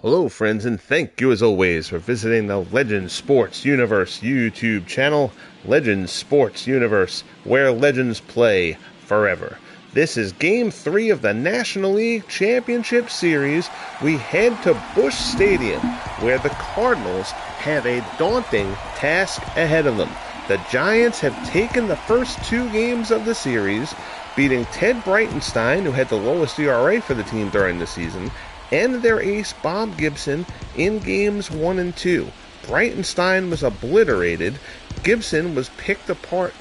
Hello friends, and thank you as always for visiting the Legends Sports Universe YouTube channel, Legends Sports Universe, where legends play forever. This is Game 3 of the National League Championship Series. We head to Busch Stadium, where the Cardinals have a daunting task ahead of them. The Giants have taken the first two games of the series, beating Ted Breitenstein, who had the lowest ERA for the team during the season, and their ace Bob Gibson in games 1 and 2. Breitenstein was obliterated. Gibson was picked apart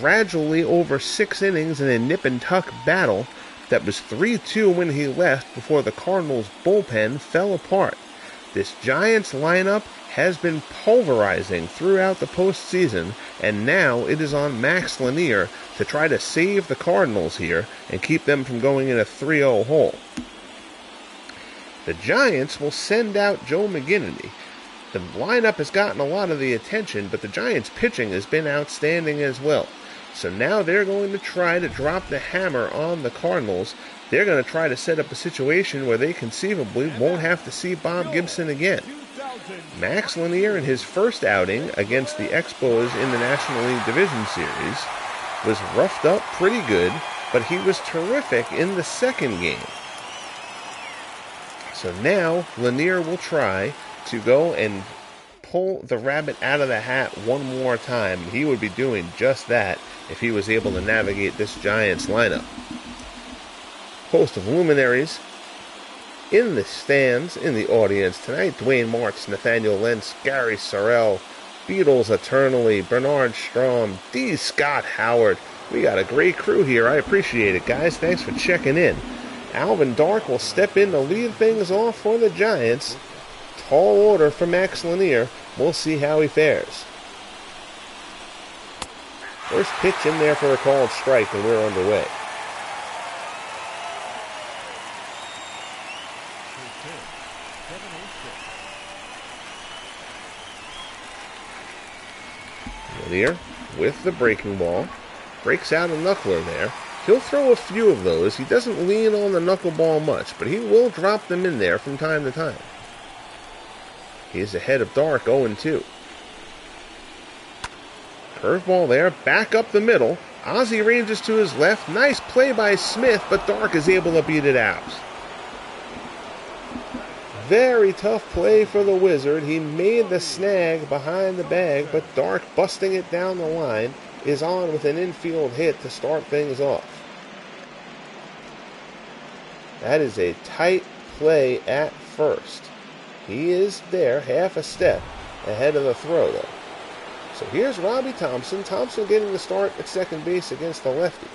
gradually over 6 innings in a nip-and-tuck battle that was 3-2 when he left before the Cardinals' bullpen fell apart. This Giants lineup has been pulverizing throughout the postseason, and now it is on Max Lanier to try to save the Cardinals here and keep them from going in a 3-0 hole. The Giants will send out Joe McGinnity. The lineup has gotten a lot of the attention, but the Giants' pitching has been outstanding as well. So now they're going to try to drop the hammer on the Cardinals. They're going to try to set up a situation where they conceivably won't have to see Bob Gibson again. Max Lanier, in his first outing against the Expos in the National League Division Series, was roughed up pretty good, but he was terrific in the second game. So now Lanier will try to go and pull the rabbit out of the hat one more time. He would be doing just that if he was able to navigate this Giants lineup. Host of luminaries in the stands, in the audience tonight: Dwayne Martz, Nathaniel Lentz, Gary Sorrell, Beatles Eternally, Bernard Strom, D. Scott Howard. We got a great crew here. I appreciate it, guys. Thanks for checking in. Alvin Dark will step in to lead things off for the Giants. Tall order for Max Lanier. We'll see how he fares. First pitch in there for a called strike, and we're underway. Lanier with the breaking ball. Breaks out a knuckler there. He'll throw a few of those. He doesn't lean on the knuckleball much, but he will drop them in there from time to time. He's ahead of Dark, 0-2. Curveball there, back up the middle. Ozzie ranges to his left. Nice play by Smith, but Dark is able to beat it out. Very tough play for the Wizard. He made the snag behind the bag, but Dark, busting it down the line, is on with an infield hit to start things off. That is a tight play at first. He is there, half a step ahead of the throw, though. So here's Robbie Thompson. Thompson getting the start at second base against the lefty.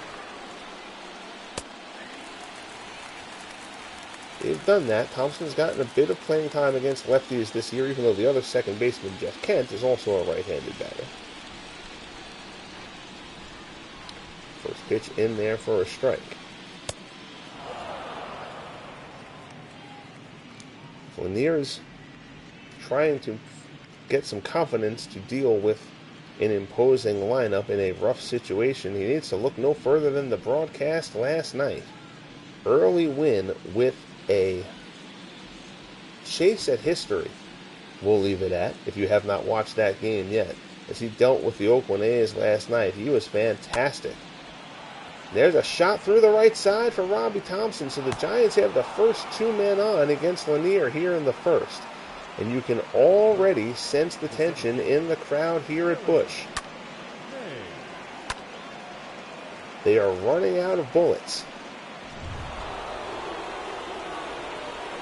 They've done that. Thompson's gotten a bit of playing time against lefties this year, even though the other second baseman, Jeff Kent, is also a right-handed batter. First pitch in there for a strike. Lanier's trying to get some confidence to deal with an imposing lineup in a rough situation. He needs to look no further than the broadcast last night. Early win with a chase at history, we'll leave it at, if you have not watched that game yet. As he dealt with the Oakland A's last night, he was fantastic. There's a shot through the right side for Robbie Thompson, so the Giants have the first two men on against Lanier here in the first. And you can already sense the tension in the crowd here at Busch. They are running out of bullets.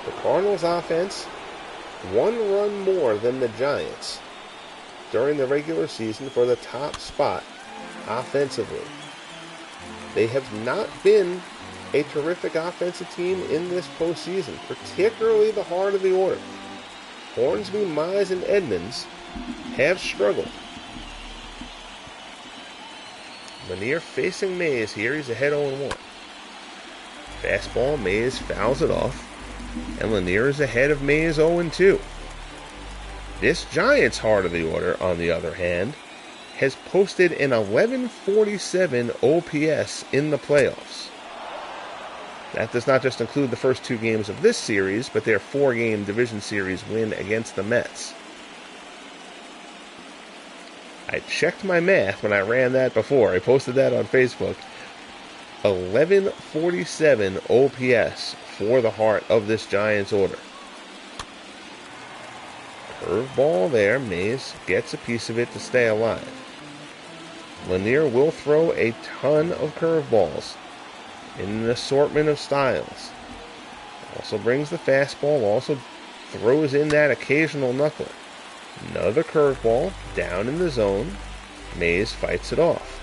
The Cardinals offense, 1 run more than the Giants during the regular season for the top spot offensively. They have not been a terrific offensive team in this postseason, particularly the heart of the order. Hornsby, Mize, and Edmonds have struggled. Lanier facing Mays here. He's ahead 0-1. Fastball, Mays fouls it off, and Lanier is ahead of Mays 0-2. This Giants' heart of the order, on the other hand, has posted an 1147 OPS in the playoffs. That does not just include the first 2 games of this series, but their 4-game division series win against the Mets. I checked my math when I ran that before. I posted that on Facebook. 1147 OPS for the heart of this Giants order. Curveball there. Mays gets a piece of it to stay alive. Lanier will throw a ton of curveballs in an assortment of styles. Also brings the fastball, also throws in that occasional knuckler. Another curveball down in the zone. Mays fights it off.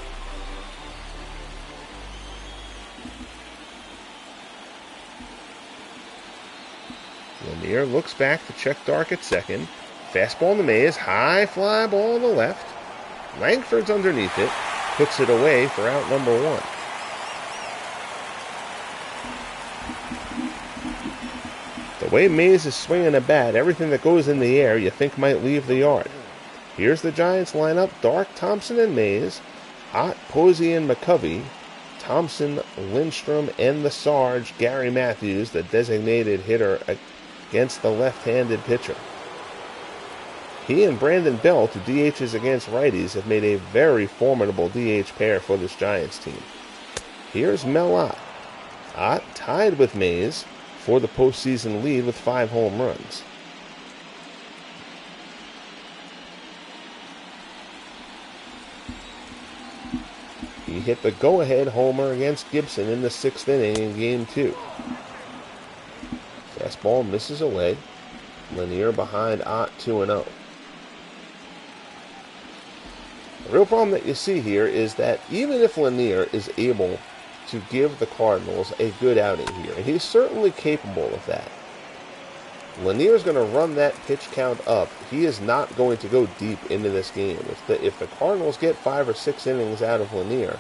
Lanier looks back to check Dark at second. Fastball to Mays, high fly ball to left. Langford's underneath it, puts it away for out number 1. The way Mays is swinging a bat, everything that goes in the air you think might leave the yard. Here's the Giants lineup: Dark, Thompson, and Mays, Ott, Posey, and McCovey, Thompson, Lindstrom, and the Sarge, Gary Matthews, the designated hitter against the left-handed pitcher. He and Brandon Belt, who DHs against righties, have made a very formidable DH pair for this Giants team. Here's Mel Ott. Ott tied with Mays for the postseason lead with 5 home runs. He hit the go-ahead homer against Gibson in the 6th inning in Game 2. Fastball misses away. Lanier behind Ott 2-0. The real problem that you see here is that even if Lanier is able to give the Cardinals a good outing here, and he's certainly capable of that, Lanier's going to run that pitch count up. He is not going to go deep into this game. If the Cardinals get 5 or 6 innings out of Lanier,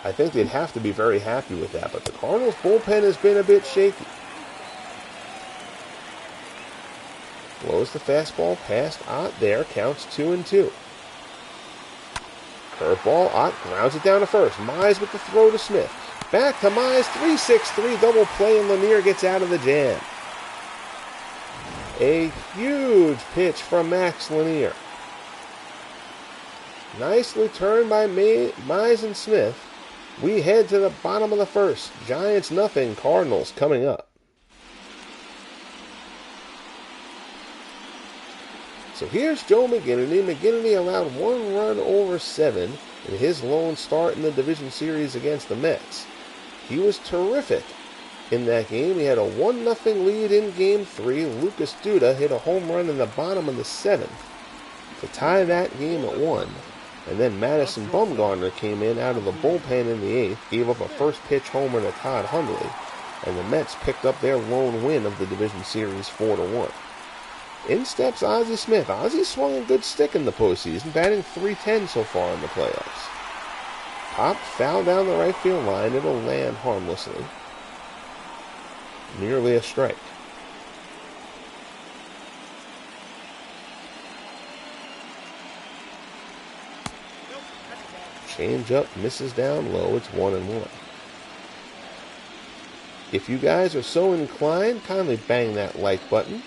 I think they'd have to be very happy with that. But the Cardinals' bullpen has been a bit shaky. Blows the fastball past Ott there. Counts 2-2. Curveball. Ott grounds it down to first. Mize with the throw to Smith. Back to Mize. 3-6-3 double play, and Lanier gets out of the jam. A huge pitch from Max Lanier. Nicely turned by Mize and Smith. We head to the bottom of the first. Giants nothing, Cardinals coming up. So here's Joe McGinnity. McGinnity allowed 1 run over 7 in his lone start in the division series against the Mets. He was terrific in that game. He had a 1-0 lead in Game 3. Lucas Duda hit a home run in the bottom of the 7th to tie that game at 1. And then Madison Bumgarner came in out of the bullpen in the 8th, gave up a first-pitch homer to Todd Hundley, and the Mets picked up their lone win of the division series 4-1. In steps Ozzie Smith. Ozzie swung a good stick in the postseason, batting .310 so far in the playoffs. Popped foul down the right field line. It'll land harmlessly. Nearly a strike. Change up, misses down low. It's 1-1. If you guys are so inclined, kindly bang that like button.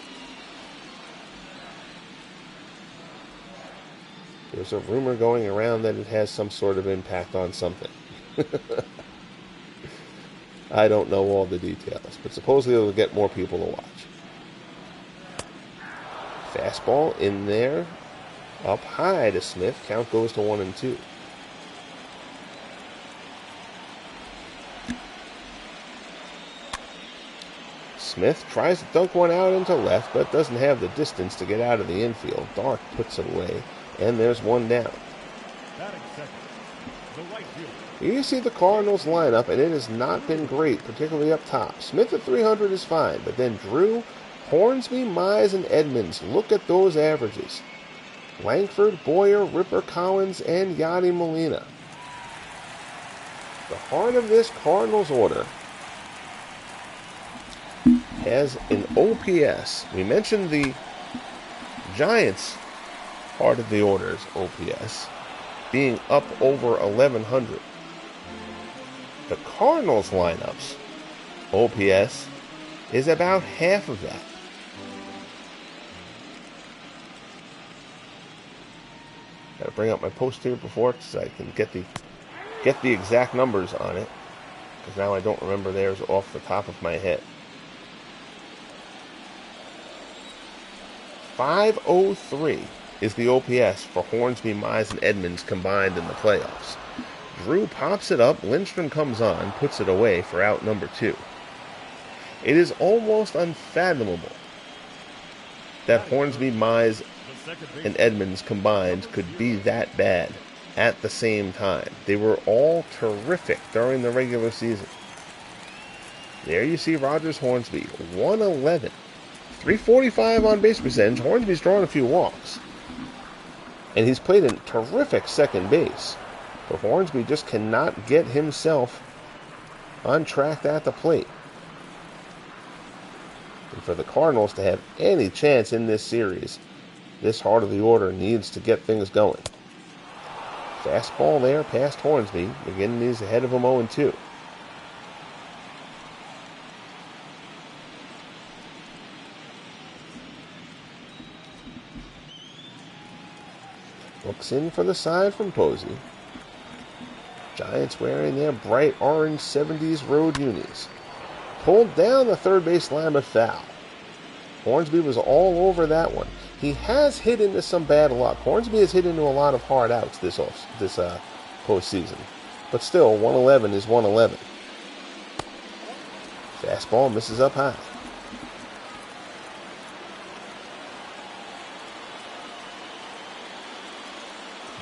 There's a rumor going around that it has some sort of impact on something. I don't know all the details, but supposedly it'll get more people to watch. Fastball in there, up high to Smith. Count goes to 1-2. Smith tries to dunk one out into left, but doesn't have the distance to get out of the infield. Dark puts it away, and there's one down. Here you see the Cardinals lineup, and it has not been great, particularly up top. Smith at 300 is fine, but then Drew, Hornsby, Mize, and Edmonds. Look at those averages. Langford, Boyer, Ripper, Collins, and Yadi Molina. The heart of this Cardinals order has an OPS. We mentioned the Giants' part of the order's OPS being up over 1,100. The Cardinals lineups OPS is about half of that. Got to bring up my posterior before so I can get the exact numbers on it, because now I don't remember theirs off the top of my head. 503 is the OPS for Hornsby, Mize, and Edmonds combined in the playoffs. Drew pops it up, Lindstrom comes on, puts it away for out number 2. It is almost unfathomable that Hornsby, Mize, and Edmonds combined could be that bad at the same time. They were all terrific during the regular season. There you see Rogers Hornsby, 111. 345 on base percentage. Hornsby's drawn a few walks. And he's played in terrific second base. But Hornsby just cannot get himself on track at the plate. And for the Cardinals to have any chance in this series, this heart of the order needs to get things going. Fastball there past Hornsby. McGinnity's ahead of him 0-2. Looks in for the side from Posey. Giants wearing their bright orange 70s road unis. Pulled down the third base line but foul. Hornsby was all over that one. He has hit into some bad luck. Hornsby has hit into a lot of hard outs this postseason. But still, 111 is 111. Fastball misses up high.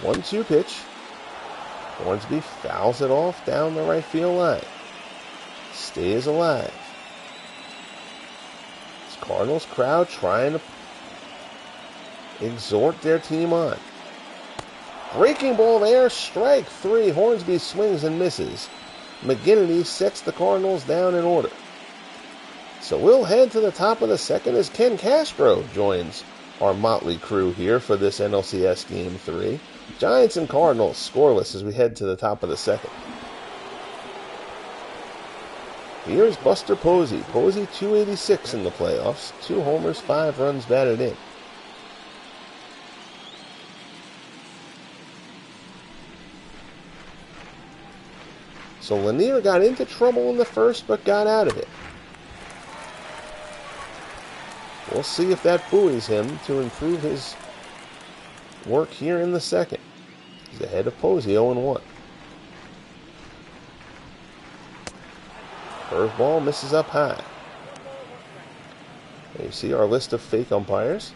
One-two pitch. Hornsby fouls it off down the right field line. Stays alive. This Cardinals crowd trying to exhort their team on. Breaking ball there, strike 3. Hornsby swings and misses. McGinnity sets the Cardinals down in order. So we'll head to the top of the second as Ken Castro joins our motley crew here for this NLCS Game 3. Giants and Cardinals scoreless as we head to the top of the second. Here's Buster Posey. Posey 286 in the playoffs. 2 homers, 5 runs batted in. So Lanier got into trouble in the first but got out of it. We'll see if that buoys him to improve his work here in the second. He's ahead of Posey 0-1. Curveball misses up high. There you see our list of fake umpires.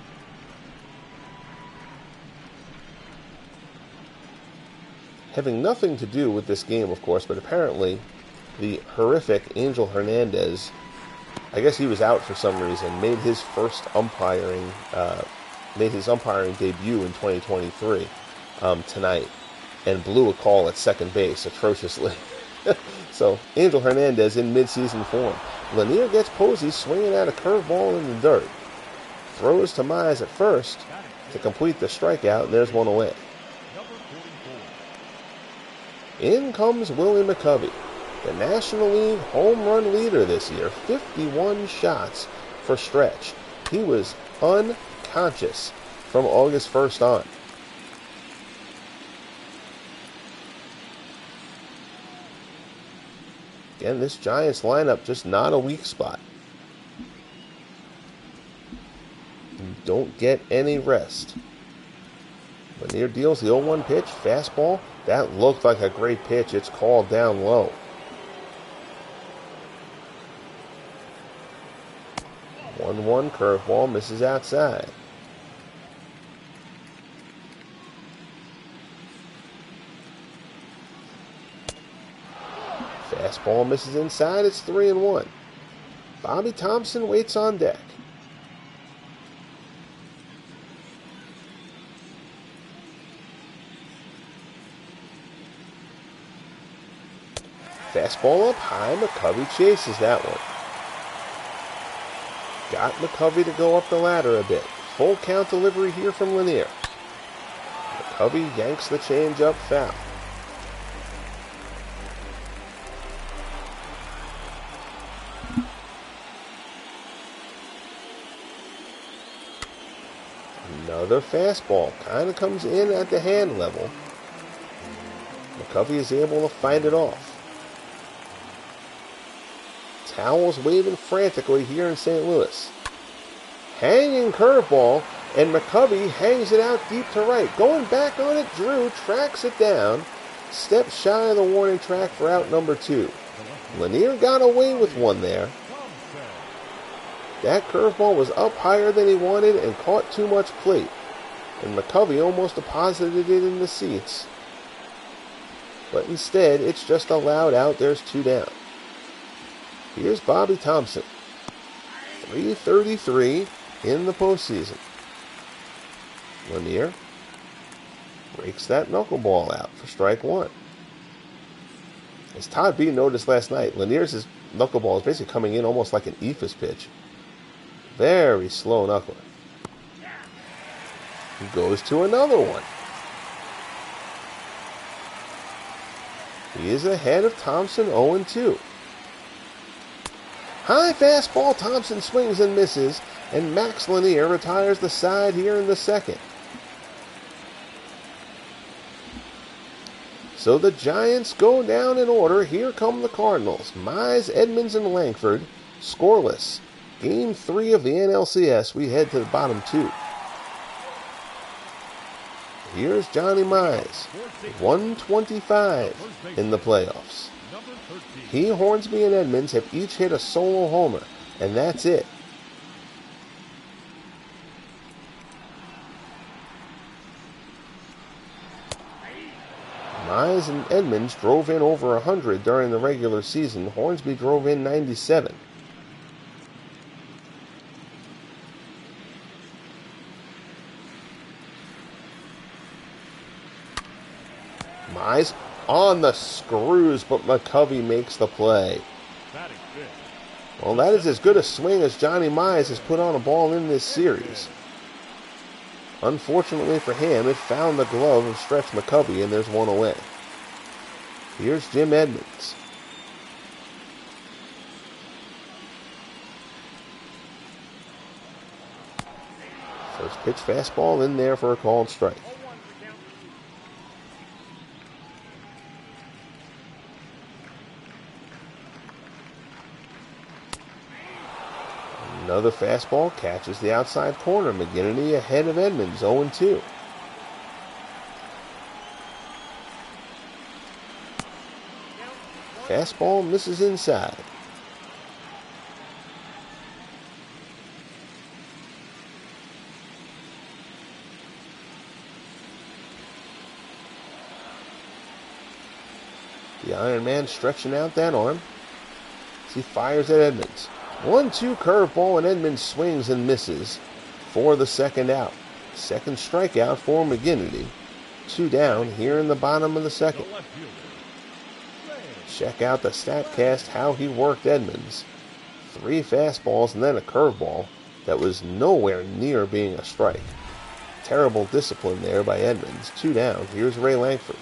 Having nothing to do with this game, of course, but apparently the horrific Angel Hernandez, I guess he was out for some reason, made his umpiring debut in 2023 tonight, and blew a call at second base atrociously. So Angel Hernandez in midseason form. Lanier gets Posey swinging at a curveball in the dirt. Throws to Mize at first to complete the strikeout, and there's one away. In comes Willie McCovey, the National League home run leader this year. 51 shots for Stretch. He was unconscious from August 1st on. Again, this Giants lineup just not a weak spot. You don't get any rest. Lanier deals the 0-1 pitch, fastball. That looked like a great pitch. It's called down low. One curveball misses outside. Fastball misses inside. It's 3-1. Bobby Thompson waits on deck. Fastball up high. McCovey chases that one. Got McCovey to go up the ladder a bit. Full count delivery here from Lanier. McCovey yanks the changeup foul. Another fastball. Kind of comes in at the hand level. McCovey is able to fight it off. Towels waving frantically here in St. Louis. Hanging curveball, and McCovey hangs it out deep to right. Going back on it, Drew tracks it down. Steps shy of the warning track for out number 2. Lanier got away with one there. That curveball was up higher than he wanted and caught too much plate. And McCovey almost deposited it in the seats. But instead, it's just allowed out. There's 2 down. Here's Bobby Thompson. 333 in the postseason. Lanier breaks that knuckleball out for strike 1. As Todd B noticed last night, Lanier's knuckleball is basically coming in almost like an eephus pitch. Very slow knuckler. He goes to another one. He is ahead of Thompson 0-2. High fastball, Thompson swings and misses, and Max Lanier retires the side here in the second. So the Giants go down in order. Here come the Cardinals. Mize, Edmonds, and Langford scoreless. Game 3 of the NLCS. We head to the bottom 2. Here's Johnny Mize. 125 in the playoffs. He, Hornsby, and Edmonds have each hit a solo homer, and that's it. Mize and Edmonds drove in over 100 during the regular season. Hornsby drove in 97. Mize on the screws, but McCovey makes the play. Well, that is as good a swing as Johnny Mize has put on a ball in this series. Unfortunately for him, it found the glove of Stretch McCovey, and there's one away. Here's Jim Edmonds. First pitch fastball in there for a called strike. Another fastball catches the outside corner. McGinnity ahead of Edmonds, 0-2. Fastball misses inside. The Iron Man stretching out that arm as he fires at Edmonds. 1-2 curveball, and Edmonds swings and misses for the second out. Second strikeout for McGinnity. 2 down here in the bottom of the second. Check out the StatCast how he worked Edmonds. 3 fastballs and then a curveball that was nowhere near being a strike. Terrible discipline there by Edmonds. 2 down. Here's Ray Langford.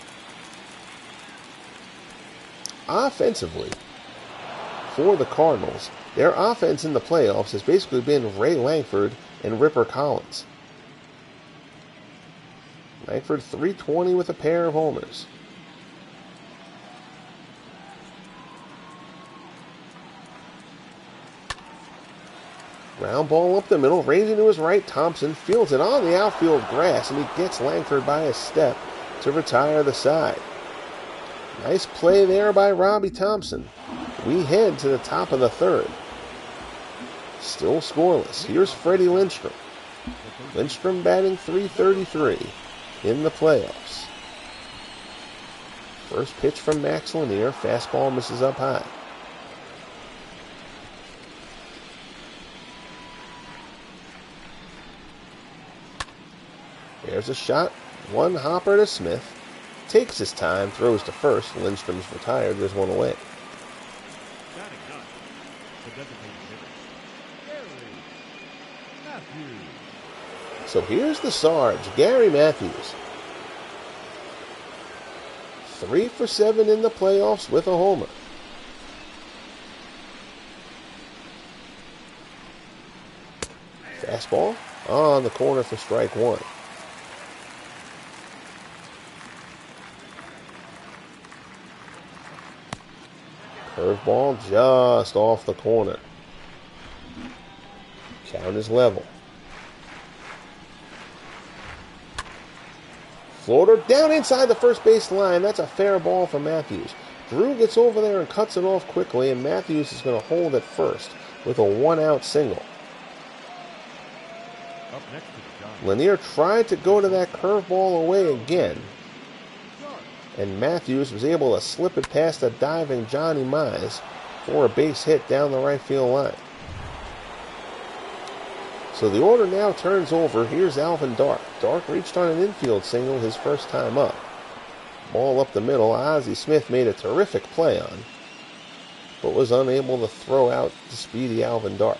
Offensively, for the Cardinals, their offense in the playoffs has basically been Ray Langford and Ripper Collins. Langford 320 with a pair of homers. Ground ball up the middle, raising to his right. Thompson fields it on the outfield grass, and he gets Langford by a step to retire the side. Nice play there by Robbie Thompson. We head to the top of the third. Still scoreless. Here's Freddie Lindstrom. Lindstrom batting .333 in the playoffs. First pitch from Max Lanier. Fastball misses up high. There's a shot. One hopper to Smith. Takes his time, throws to first. Lindstrom's retired. There's one away. So here's the Sarge, Gary Matthews. 3 for 7 in the playoffs with a homer. Fastball on the corner for strike 1. Curveball just off the corner. Count is level. Floater down inside the first base line. That's a fair ball for Matthews. Drew gets over there and cuts it off quickly, and Matthews is going to hold at first with a one-out single. Up next is Lanier tried to go to that curveball away again, and Matthews was able to slip it past a diving Johnny Mize for a base hit down the right field line. So the order now turns over. Here's Alvin Dark. Dark reached on an infield single his first time up. Ball up the middle. Ozzie Smith made a terrific play on, but was unable to throw out the speedy Alvin Dark.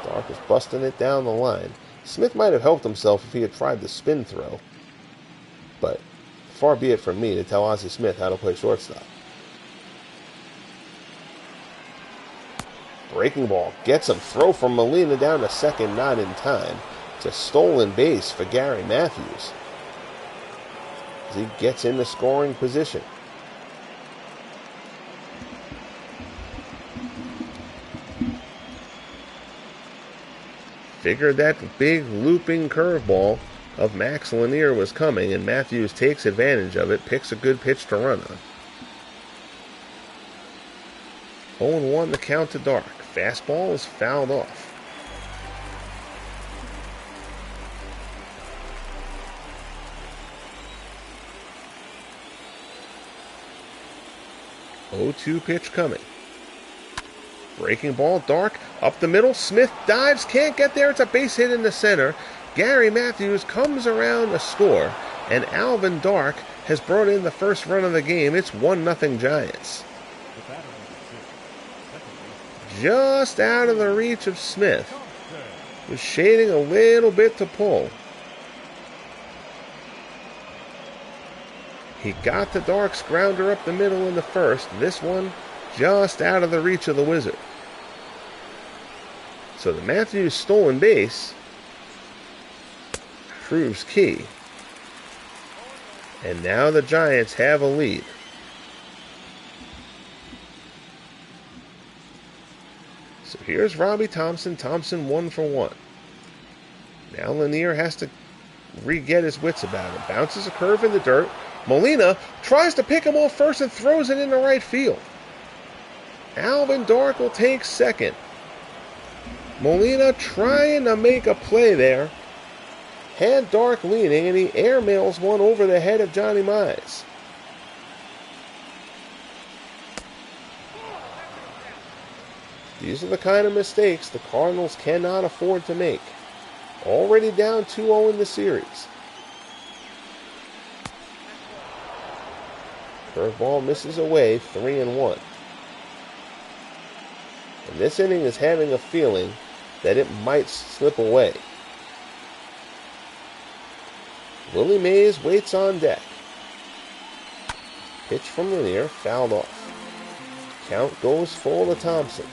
Dark was busting it down the line. Smith might have helped himself if he had tried the spin throw, but far be it from me to tell Ozzie Smith how to play shortstop. Breaking ball gets him. Throw from Molina down to second, not in time. It's a stolen base for Gary Matthews as he gets into scoring position. Figured that big looping curveball of Max Lanier was coming, and Matthews takes advantage of it, picks a good pitch to run on. 0-1 the count to Dark. Fastball is fouled off. Oh-2 pitch coming. Breaking ball, Dark, up the middle. Smith dives, can't get there. It's a base hit in the center. Gary Matthews comes around to score, and Alvin Dark has brought in the first run of the game. It's 1-0 Giants. Just out of the reach of Smith. Was shading a little bit to pull. He got the Dark's grounder up the middle in the first. This one just out of the reach of the Wizard. So the Matthews stolen base proves key. And now the Giants have a lead. So here's Robbie Thompson. Thompson 1 for 1. Now Lanier has to re-get his wits about it. Bounces a curve in the dirt. Molina tries to pick him off first and throws it into right field. Alvin Dark will take second. Molina trying to make a play there. Had Dark leaning, and he airmails one over the head of Johnny Mize. These are the kind of mistakes the Cardinals cannot afford to make. Already down 2-0 in the series. Curveball misses away, 3-1. And this inning is having a feeling that it might slip away. Willie Mays waits on deck. Pitch from Lanier, fouled off. Count goes full to Thompson.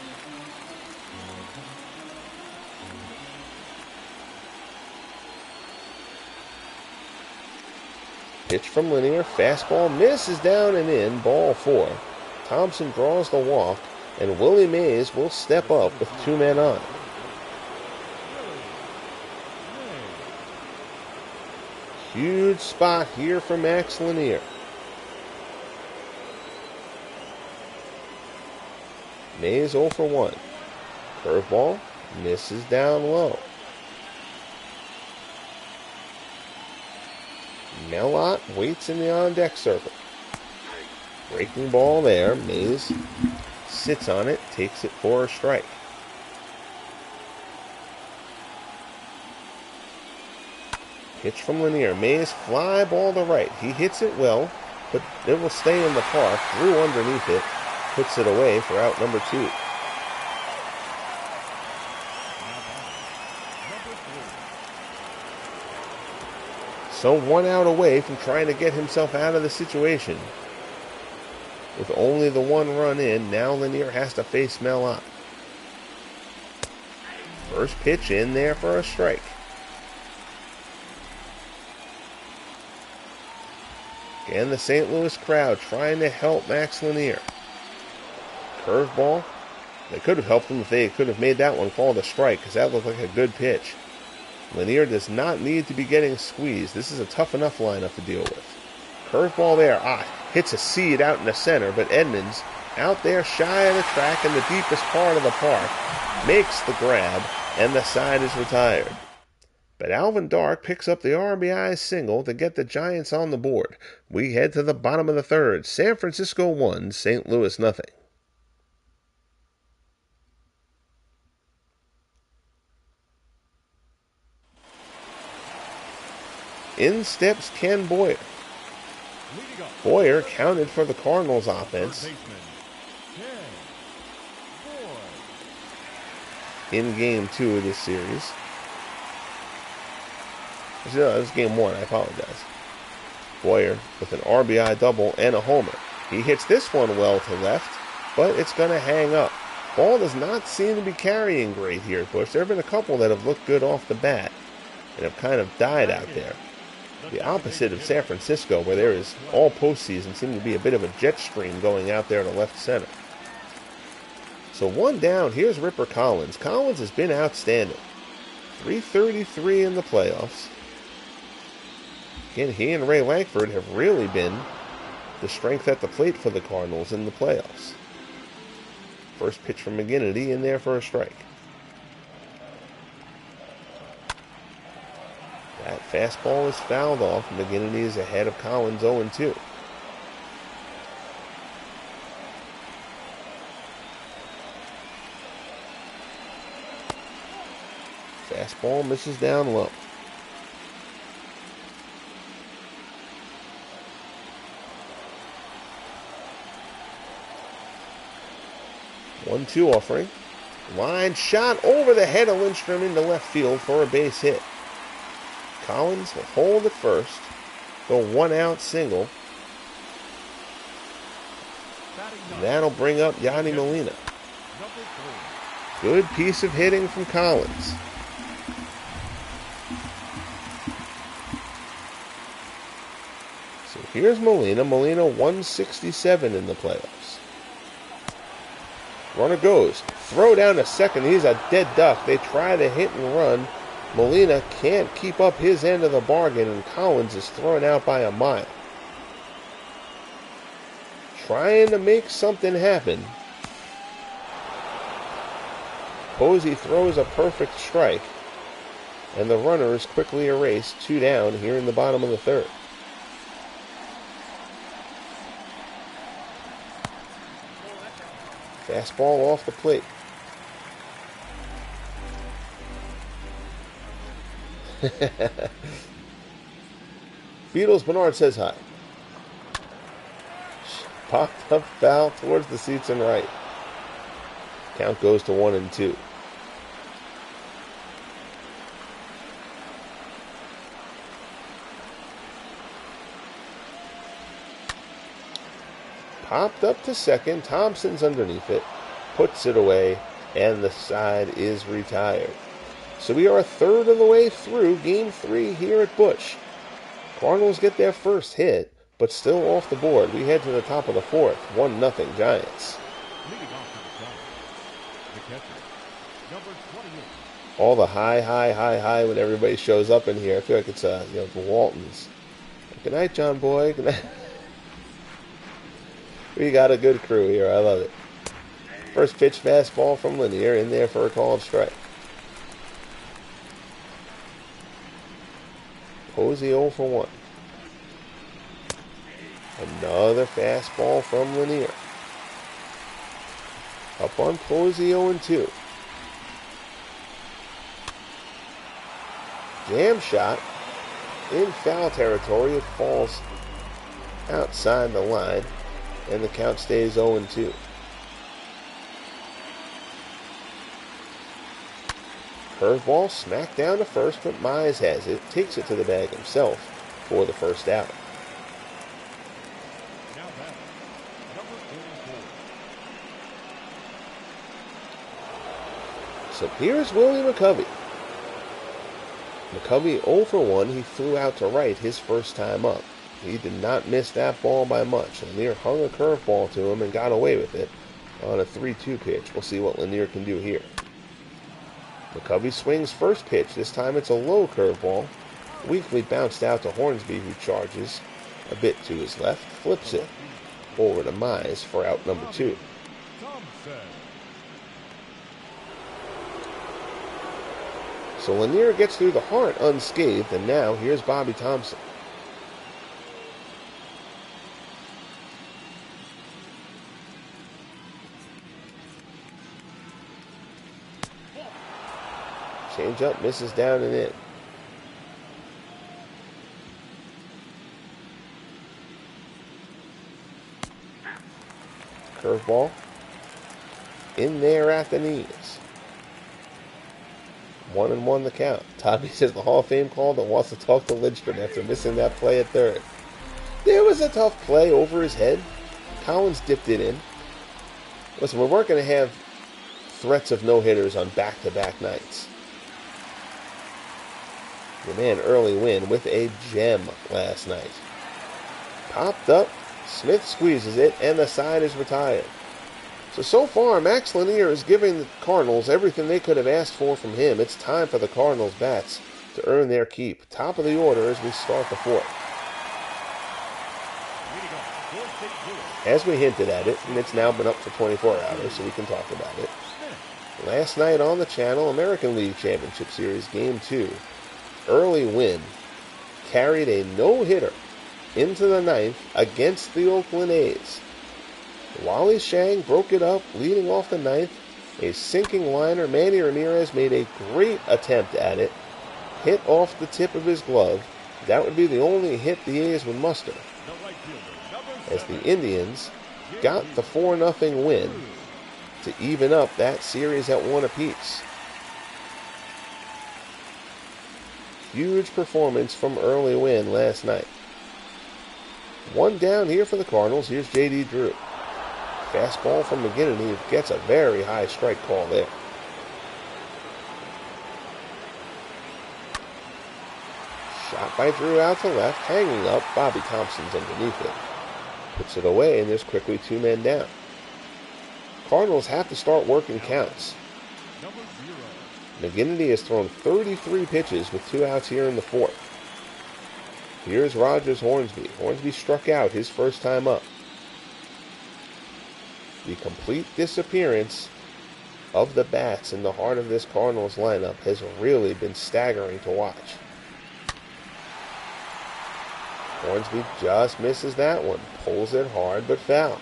Pitch from Lanier, fastball misses down and in, ball 4. Thompson draws the walk, and Willie Mays will step up with 2 men on. Huge spot here for Max Lanier. Mays 0 for 1. Curveball misses down low. Melott waits in the on-deck circle. Breaking ball there. Mays sits on it, takes it for a strike. Pitch from Lanier. Mays fly ball to right. He hits it well, but it will stay in the park. Drew underneath it, puts it away for out number 2. So 1 out away from trying to get himself out of the situation. With only the 1 run in, now Lanier has to face Melott. First pitch in there for a strike. And the St. Louis crowd trying to help Max Lanier. Curveball. They could have helped him if they could have made that one called a strike, because that looked like a good pitch. Lanier does not need to be getting squeezed. This is a tough enough lineup to deal with. Curveball there. Hits a seed out in the center, but Edmonds out there shy of the track in the deepest part of the park makes the grab, and the side is retired. But Alvin Dark picks up the RBI single to get the Giants on the board. We head to the bottom of the third. San Francisco 1, St. Louis nothing. In steps Ken Boyer. Boyer counted for the Cardinals offense in Game 2 of this series. No, this is Game 1, I apologize. Boyer with an RBI double and a homer. He hits this one well to left, but it's going to hang up. Ball does not seem to be carrying great here at Busch. There have been a couple that have looked good off the bat and have kind of died out there. The opposite of San Francisco, where there is all postseason, seemed to be a bit of a jet stream going out there to left center. So one down, here's Ripper Collins. Collins has been outstanding. .333 in the playoffs. Again, he and Ray Lankford have really been the strength at the plate for the Cardinals in the playoffs. First pitch from McGinnity in there for a strike. That fastball is fouled off. McGinnity is ahead of Collins 0-2. Fastball misses down low. One-two offering. Line shot over the head of Lindstrom into left field for a base hit. Collins will hold at first. Go one out single. And that'll bring up Yadi Molina. Good piece of hitting from Collins. So here's Molina. Molina 167 in the playoffs. Runner goes. Throw down to second. He's a dead duck. They try to hit and run. Molina can't keep up his end of the bargain, and Collins is thrown out by a mile. Trying to make something happen. Posey throws a perfect strike, and the runner is quickly erased. 2 down here in the bottom of the third. Fastball off the plate. Beatles Bernard says hi. Popped up foul towards the seats and right. Count goes to 1-2. Popped up to second. Thompson's underneath it. Puts it away. And the side is retired. So we are a third of the way through Game 3 here at Busch. Cardinals get their first hit, but still off the board. We head to the top of the fourth. 1-0 Giants. All the hi when everybody shows up in here. I feel like it's the Waltons. Good night, John Boy. Good night. We got a good crew here. I love it. First pitch fastball from Lanier in there for a called strike. Posey 0 for 1. Another fastball from Lanier. Up on Posey 0-2. Jam shot in foul territory. It falls outside the line, and the count stays 0-2. Curveball smacked down to first, but Mize has it. Takes it to the bag himself for the first out. So here's Willie McCovey. McCovey 0 for 1. He flew out to right his first time up. He did not miss that ball by much. Lanier hung a curveball to him and got away with it on a 3-2 pitch. We'll see what Lanier can do here. McCovey swings first pitch. This time it's a low curveball. Weakly bounced out to Hornsby, who charges a bit to his left, flips it over to Mize for out number 2. So Lanier gets through the heart unscathed, and now here's Bobby Thompson. Changeup misses down and in. Curveball in there at the knees. 1-1 the count. Tommy says the Hall of Fame call that wants to talk to Lidstrom after missing that play at third. There was a tough play over his head. Collins dipped it in. Listen, we weren't going to have threats of no-hitters on back-to-back nights. Your man Early Win with a gem last night. Popped up. Smith squeezes it, and the side is retired. So far, Max Lanier is giving the Cardinals everything they could have asked for from him. It's time for the Cardinals bats to earn their keep. Top of the order as we start the fourth. As we hinted at it, and it's now been up for 24 hours, so we can talk about it. Last night on the channel, American League Championship Series, Game 2, Early Win carried a no-hitter into the ninth against the Oakland A's. Wally Shang broke it up, leading off the ninth. A sinking liner. Manny Ramirez made a great attempt at it. Hit off the tip of his glove. That would be the only hit the A's would muster, as the Indians got the 4-0 win to even up that series at 1 apiece. Huge performance from Early Win last night. 1 down here for the Cardinals. Here's J.D. Drew. Fastball from McGinnity gets a very high strike call there. Shot by Drew out to left, hanging up. Bobby Thompson's underneath it. Puts it away, and there's quickly 2 men down. Cardinals have to start working counts. McGinnity has thrown 33 pitches with 2 outs here in the fourth. Here's Rogers Hornsby. Hornsby struck out his first time up. The complete disappearance of the bats in the heart of this Cardinals lineup has really been staggering to watch. Hornsby just misses that one. Pulls it hard but foul.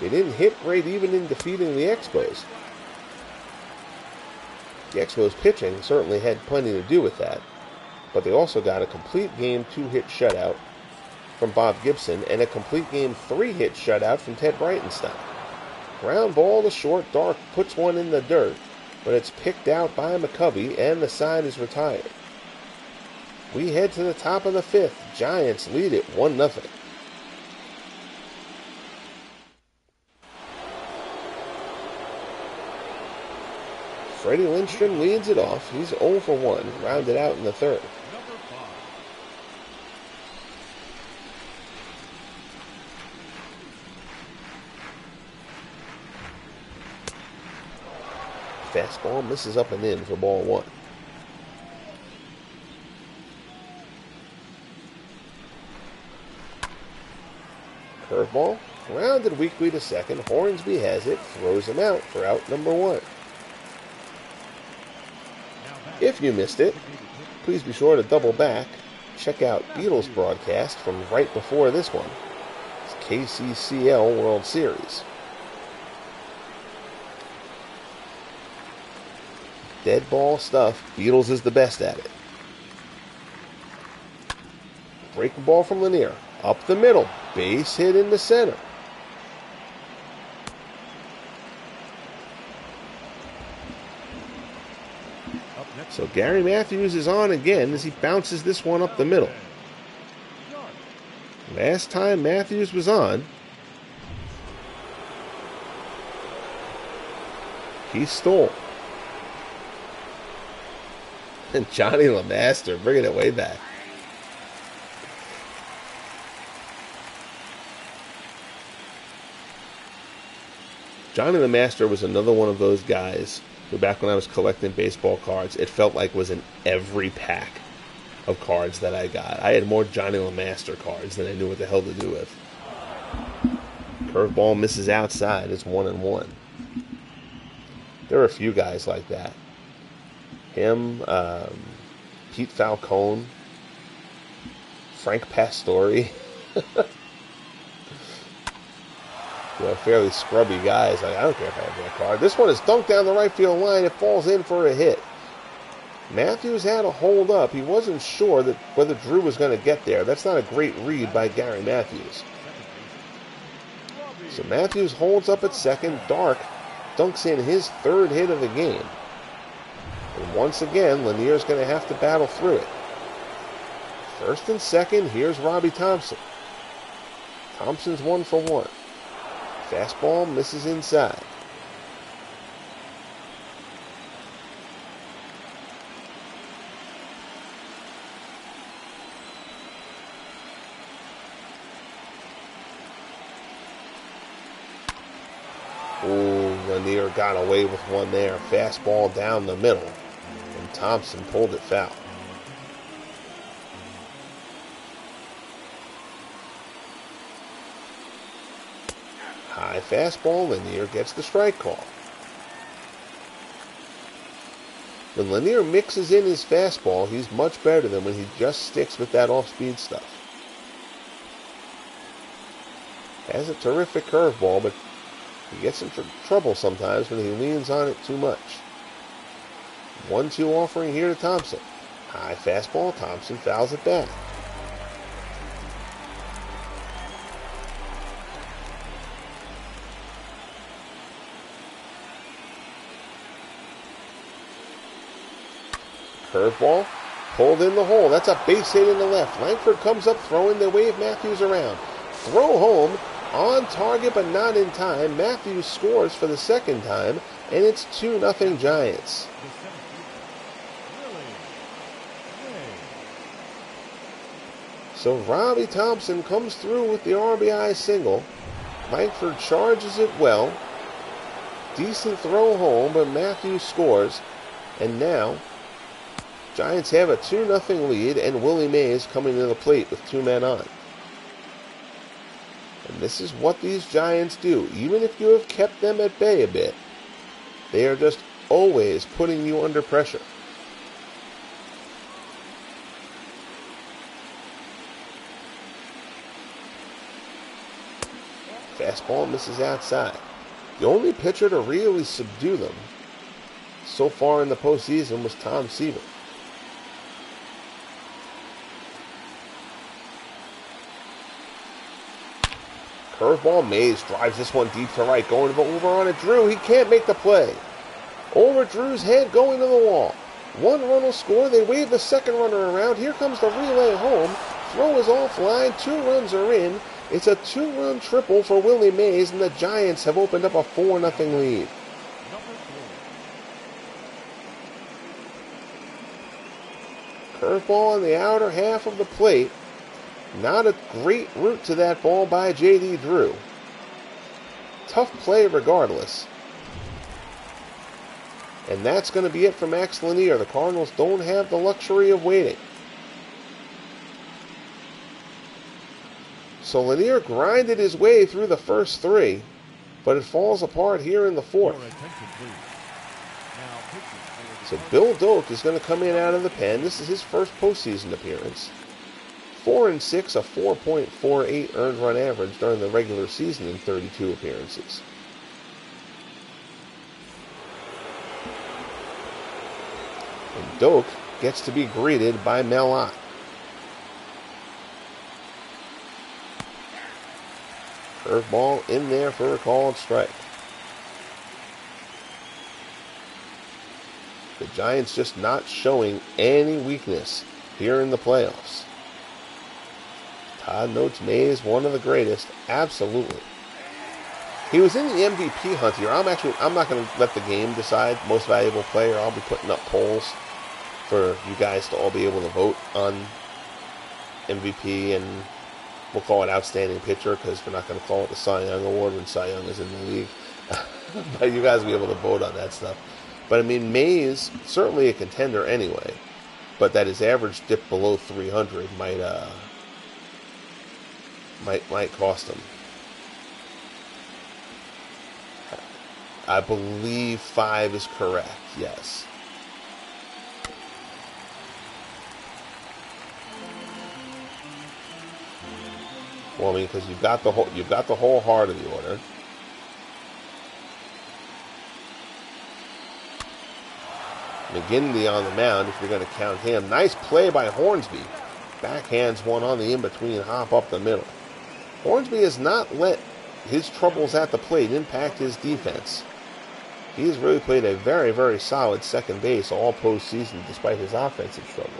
They didn't hit great even in defeating the Expos. The Expos pitching certainly had plenty to do with that, but they also got a complete game 2-hit shutout from Bob Gibson and a complete game 3-hit shutout from Ted Breitenstein. Ground ball to short. Dark puts one in the dirt, but it's picked out by McCovey and the side is retired. We head to the top of the fifth. Giants lead it 1-0. Freddie Lindstrom leads it off. He's 0 for 1, rounded out in the third. Fastball misses up and in for ball 1. Curveball, grounded weakly to second. Hornsby has it, throws him out for out number 1. If you missed it, please be sure to double back. Check out Beatles' broadcast from right before this one. It's KCCL World Series. Dead ball stuff. Beatles is the best at it. Breaking ball from Lanier. Up the middle. Base hit in the center. So Gary Matthews is on again as he bounces this one up the middle. Last time Matthews was on, he stole. And Johnny LeMaster bringing it way back. Johnny LeMaster was another one of those guys who, back when I was collecting baseball cards, it felt like was in every pack of cards that I got. I had more Johnny LeMaster cards than I knew what the hell to do with. Curveball misses outside. It's 1-1. There are a few guys like that. Him, Pete Falcone, Frank Pastore. Fairly scrubby guys. I don't care if I have that card. This one is dunked down the right field line. It falls in for a hit. Matthews had a hold up. He wasn't sure that whether Drew was going to get there. That's not a great read by Gary Matthews. So Matthews holds up at second. Dark dunks in his third hit of the game. And once again, Lanier's going to have to battle through it. First and second, here's Robbie Thompson. Thompson's 1 for 1. Fastball misses inside. Lanier got away with one there. Fastball down the middle. And Thompson pulled it foul. High fastball. Lanier gets the strike call. When Lanier mixes in his fastball, he's much better than when he just sticks with that off-speed stuff. Has a terrific curveball, but he gets in trouble sometimes when he leans on it too much. 1-2 offering here to Thompson. High fastball. Thompson fouls it back. Curveball. Pulled in the hole. That's a base hit in the left. Langford comes up throwing. They wave Matthews around. Throw home. On target, but not in time. Matthews scores for the second time, and it's 2-0 Giants. So Robbie Thompson comes through with the RBI single. Langford charges it well. Decent throw home, but Matthews scores. And now, Giants have a 2-0 lead, and Willie Mays coming to the plate with 2 men on. And this is what these Giants do. Even if you have kept them at bay a bit, they are just always putting you under pressure. Fastball misses outside. The only pitcher to really subdue them so far in the postseason was Tom Seaver. Curveball. Mays drives this one deep to right. Going over on it. Drew. He can't make the play. Over Drew's head. Going to the wall. 1 run will score. They wave the second runner around. Here comes the relay home. Throw is offline. 2 runs are in. It's a 2-run triple for Willie Mays, and the Giants have opened up a 4-0 lead. Curveball on the outer half of the plate. Not a great route to that ball by J.D. Drew. Tough play regardless. And that's going to be it for Max Lanier. The Cardinals don't have the luxury of waiting. So Lanier grinded his way through the first 3, but it falls apart here in the 4th. So Bill Doak is going to come in out of the pen. This is his first postseason appearance. 4-6, a 4.48 earned run average during the regular season in 32 appearances. And Doak gets to be greeted by Mel Ott. Curveball in there for a called strike. The Giants just not showing any weakness here in the playoffs. Todd notes Mays, one of the greatest. Absolutely. He was in the MVP hunt here. I'm not going to let the game decide most valuable player. I'll be putting up polls for you guys to all be able to vote on MVP and we'll call it outstanding pitcher because we're not going to call it the Cy Young Award when Cy Young is in the league. But you guys will be able to vote on that stuff. But I mean, Mays certainly a contender anyway. But that his average dip below 300 might cost him. I believe 5 is correct. Yes. Well, I mean, because you've got the whole heart of the order. McGinnity on the mound, if you're going to count him. Nice play by Hornsby. Backhands one on the in-between, hop up the middle. Hornsby has not let his troubles at the plate impact his defense. He has really played a very, very solid second base all postseason despite his offensive struggles.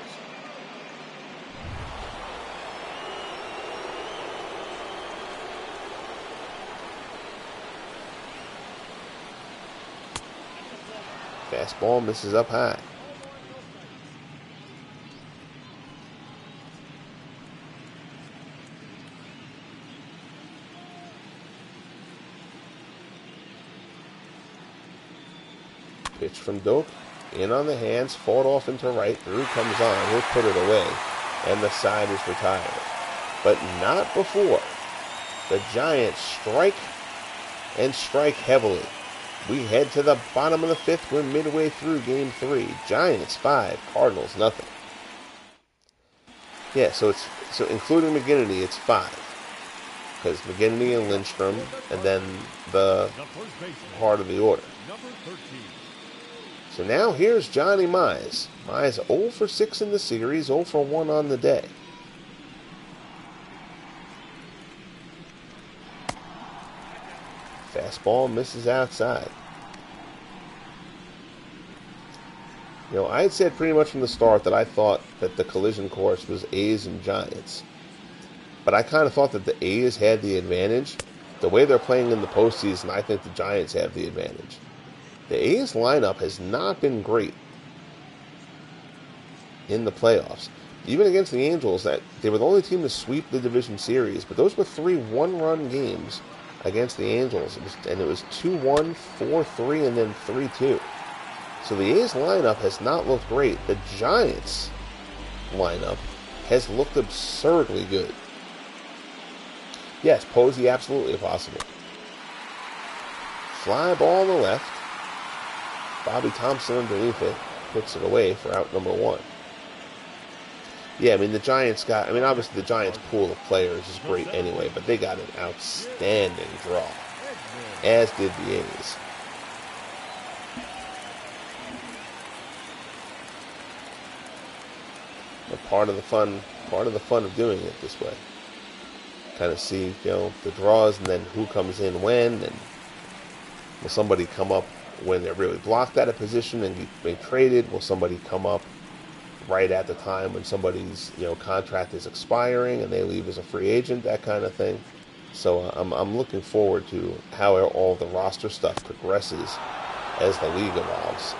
Fastball misses up high. Pitch from Doak. In on the hands, fought off into right. Drew comes on. He'll put it away. And the side is retired. But not before. The Giants strike and strike heavily. We head to the bottom of the 5th. We're midway through Game 3. Giants 5, Cardinals nothing. Yeah, so including McGinnity, it's 5. Because McGinnity and Lindstrom, and then the heart of the order. So now here's Johnny Mize. Mize 0 for 6 in the series, 0 for 1 on the day. Fastball misses outside. You know, I had said pretty much from the start that I thought that the collision course was A's and Giants. But I kind of thought that the A's had the advantage. The way they're playing in the postseason, I think the Giants have the advantage. The A's lineup has not been great in the playoffs. Even against the Angels, that they were the only team to sweep the division series, but those were 3 one-run games against the Angels. It was 2-1, 4-3, and then 3-2. So the A's lineup has not looked great. The Giants lineup has looked absurdly good. Yes, Posey absolutely possible. Fly ball to left. Bobby Thompson underneath it puts it away for out number 1. Yeah, I mean, obviously the Giants' pool of players is great anyway, but they got an outstanding draw, as did the A's. But part of the fun of doing it this way. Kind of see, the draws and then who comes in when, and will somebody come up when they're really blocked at a position and be traded? Will somebody come up right at the time when somebody's contract is expiring and they leave as a free agent, that kind of thing. So I'm looking forward to how all the roster stuff progresses as the league evolves.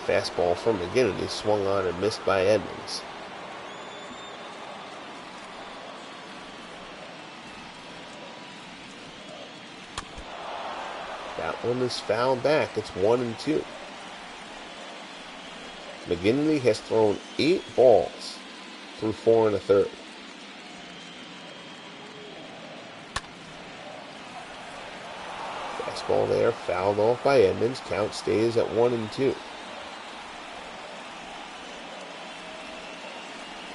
Fastball from McGinnity, swung on and missed by Edmonds. That one is fouled back. It's 1-2. McGinnity has thrown 8 balls through 4 1/3. Fastball there, fouled off by Edmonds. Count stays at 1-2.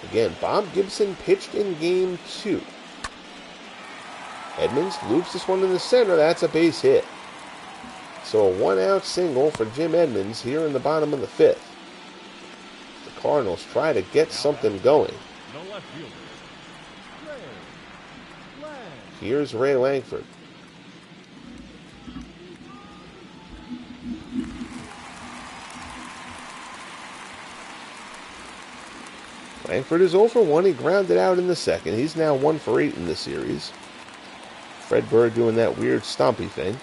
Again, Bob Gibson pitched in Game 2. Edmonds loops this one in the center. That's a base hit. So a 1-out single for Jim Edmonds here in the bottom of the 5th. The Cardinals try to get something going. Here's Ray Langford. Langford is 0 for 1. He grounded out in the second. He's now 1 for 8 in the series. Fred Bird doing that weird stompy thing.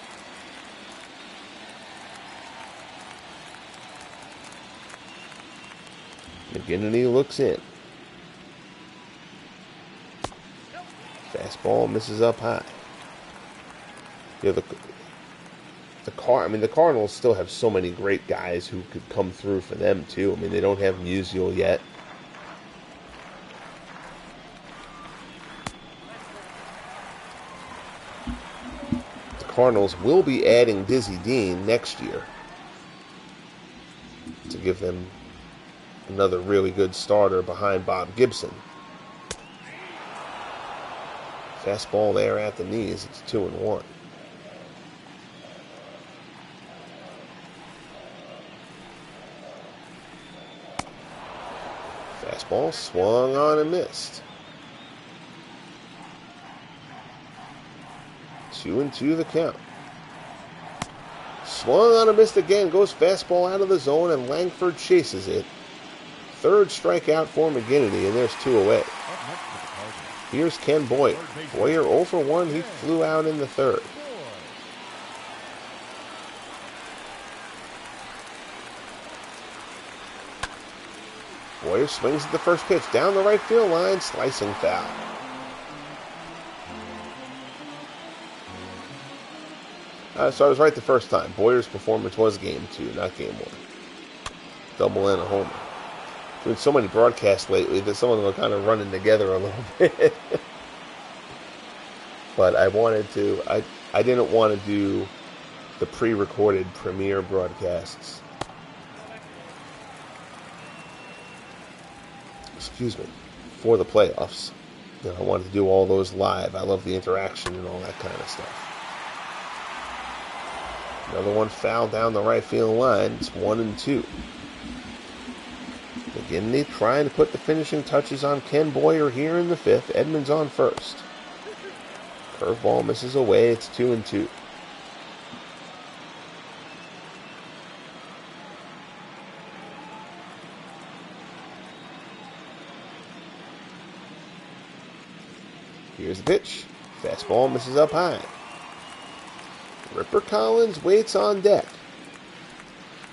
McGinnity looks in. Fastball misses up high. Yeah, the Cardinals still have so many great guys who could come through for them too. I mean, they don't have Musial yet. The Cardinals will be adding Dizzy Dean next year to give them another really good starter behind Bob Gibson. Fastball there at the knees. It's 2-1. Fastball swung on and missed. 2-2 the count. Swung on and missed again. Goes fastball out of the zone, and Langford chases it. Third strikeout for McGinnity, and there's 2 away. Here's Ken Boyer. Boyer 0 for 1. He flew out in the third. Boyer swings at the first pitch. Down the right field line. Slicing foul. So I was right the first time. Boyer's performance was game 2, not game 1. Double and a homer. Doing so many broadcasts lately that some of them are kind of running together a little bit. But I didn't want to do the pre-recorded premiere broadcasts. Excuse me. For the playoffs. I wanted to do all those live. I love the interaction and all that kind of stuff. Another one fouled down the right field line. It's 1-2. McGinnity trying to put the finishing touches on Ken Boyer here in the 5th. Edmonds on first. Curveball misses away. It's 2-2. Here's the pitch. Fastball misses up high. Ripper Collins waits on deck.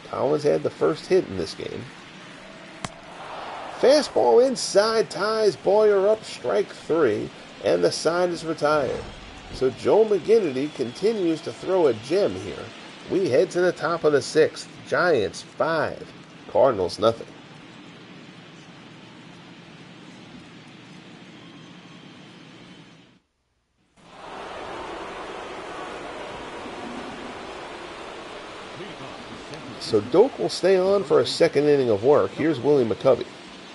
Collins had the first hit in this game. Fastball inside ties Boyer up, strike 3, and the side is retired. So Joe McGinnity continues to throw a gem here. We head to the top of the 6th. Giants 5, Cardinals nothing. So Doak will stay on for a second inning of work. Here's Willie McCovey.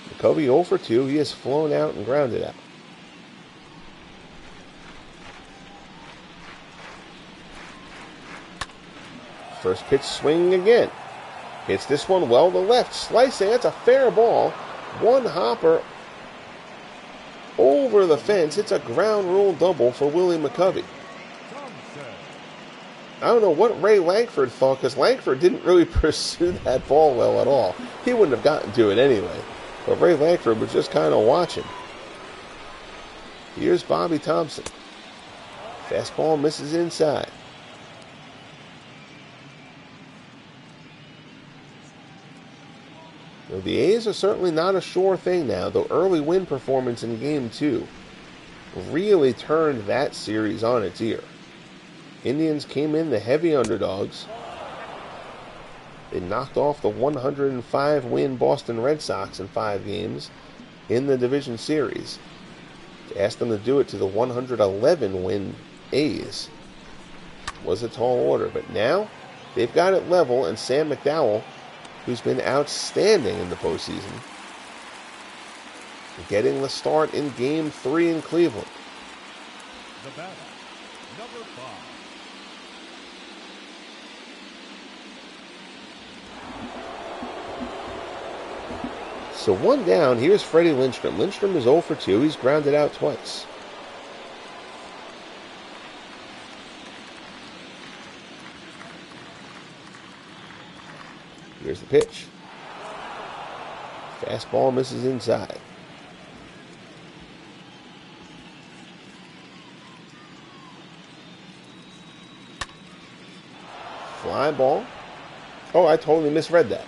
McCovey 0 for 2. He is flown out and grounded out. First pitch swing again. Hits this one well to left. Slicing. That's a fair ball. One hopper over the fence. It's a ground rule double for Willie McCovey. I don't know what Ray Langford thought, because Langford didn't really pursue that ball well at all. He wouldn't have gotten to it anyway. But Ray Langford was just kind of watching. Here's Bobby Thompson. Fastball misses inside. Well, the A's are certainly not a sure thing now, though early win performance in Game 2 really turned that series on its ear. Indians came in the heavy underdogs. They knocked off the 105-win Boston Red Sox in 5 games in the division series. They asked them to do it to the 111-win A's. It was a tall order, but now they've got it level, and Sam McDowell, who's been outstanding in the postseason, getting the start in Game 3 in Cleveland. The batter, number 5. So one down, here's Freddie Lindstrom. Lindstrom is 0 for 2. He's grounded out twice. Here's the pitch. Fastball misses inside. Fly ball. Oh, I totally misread that.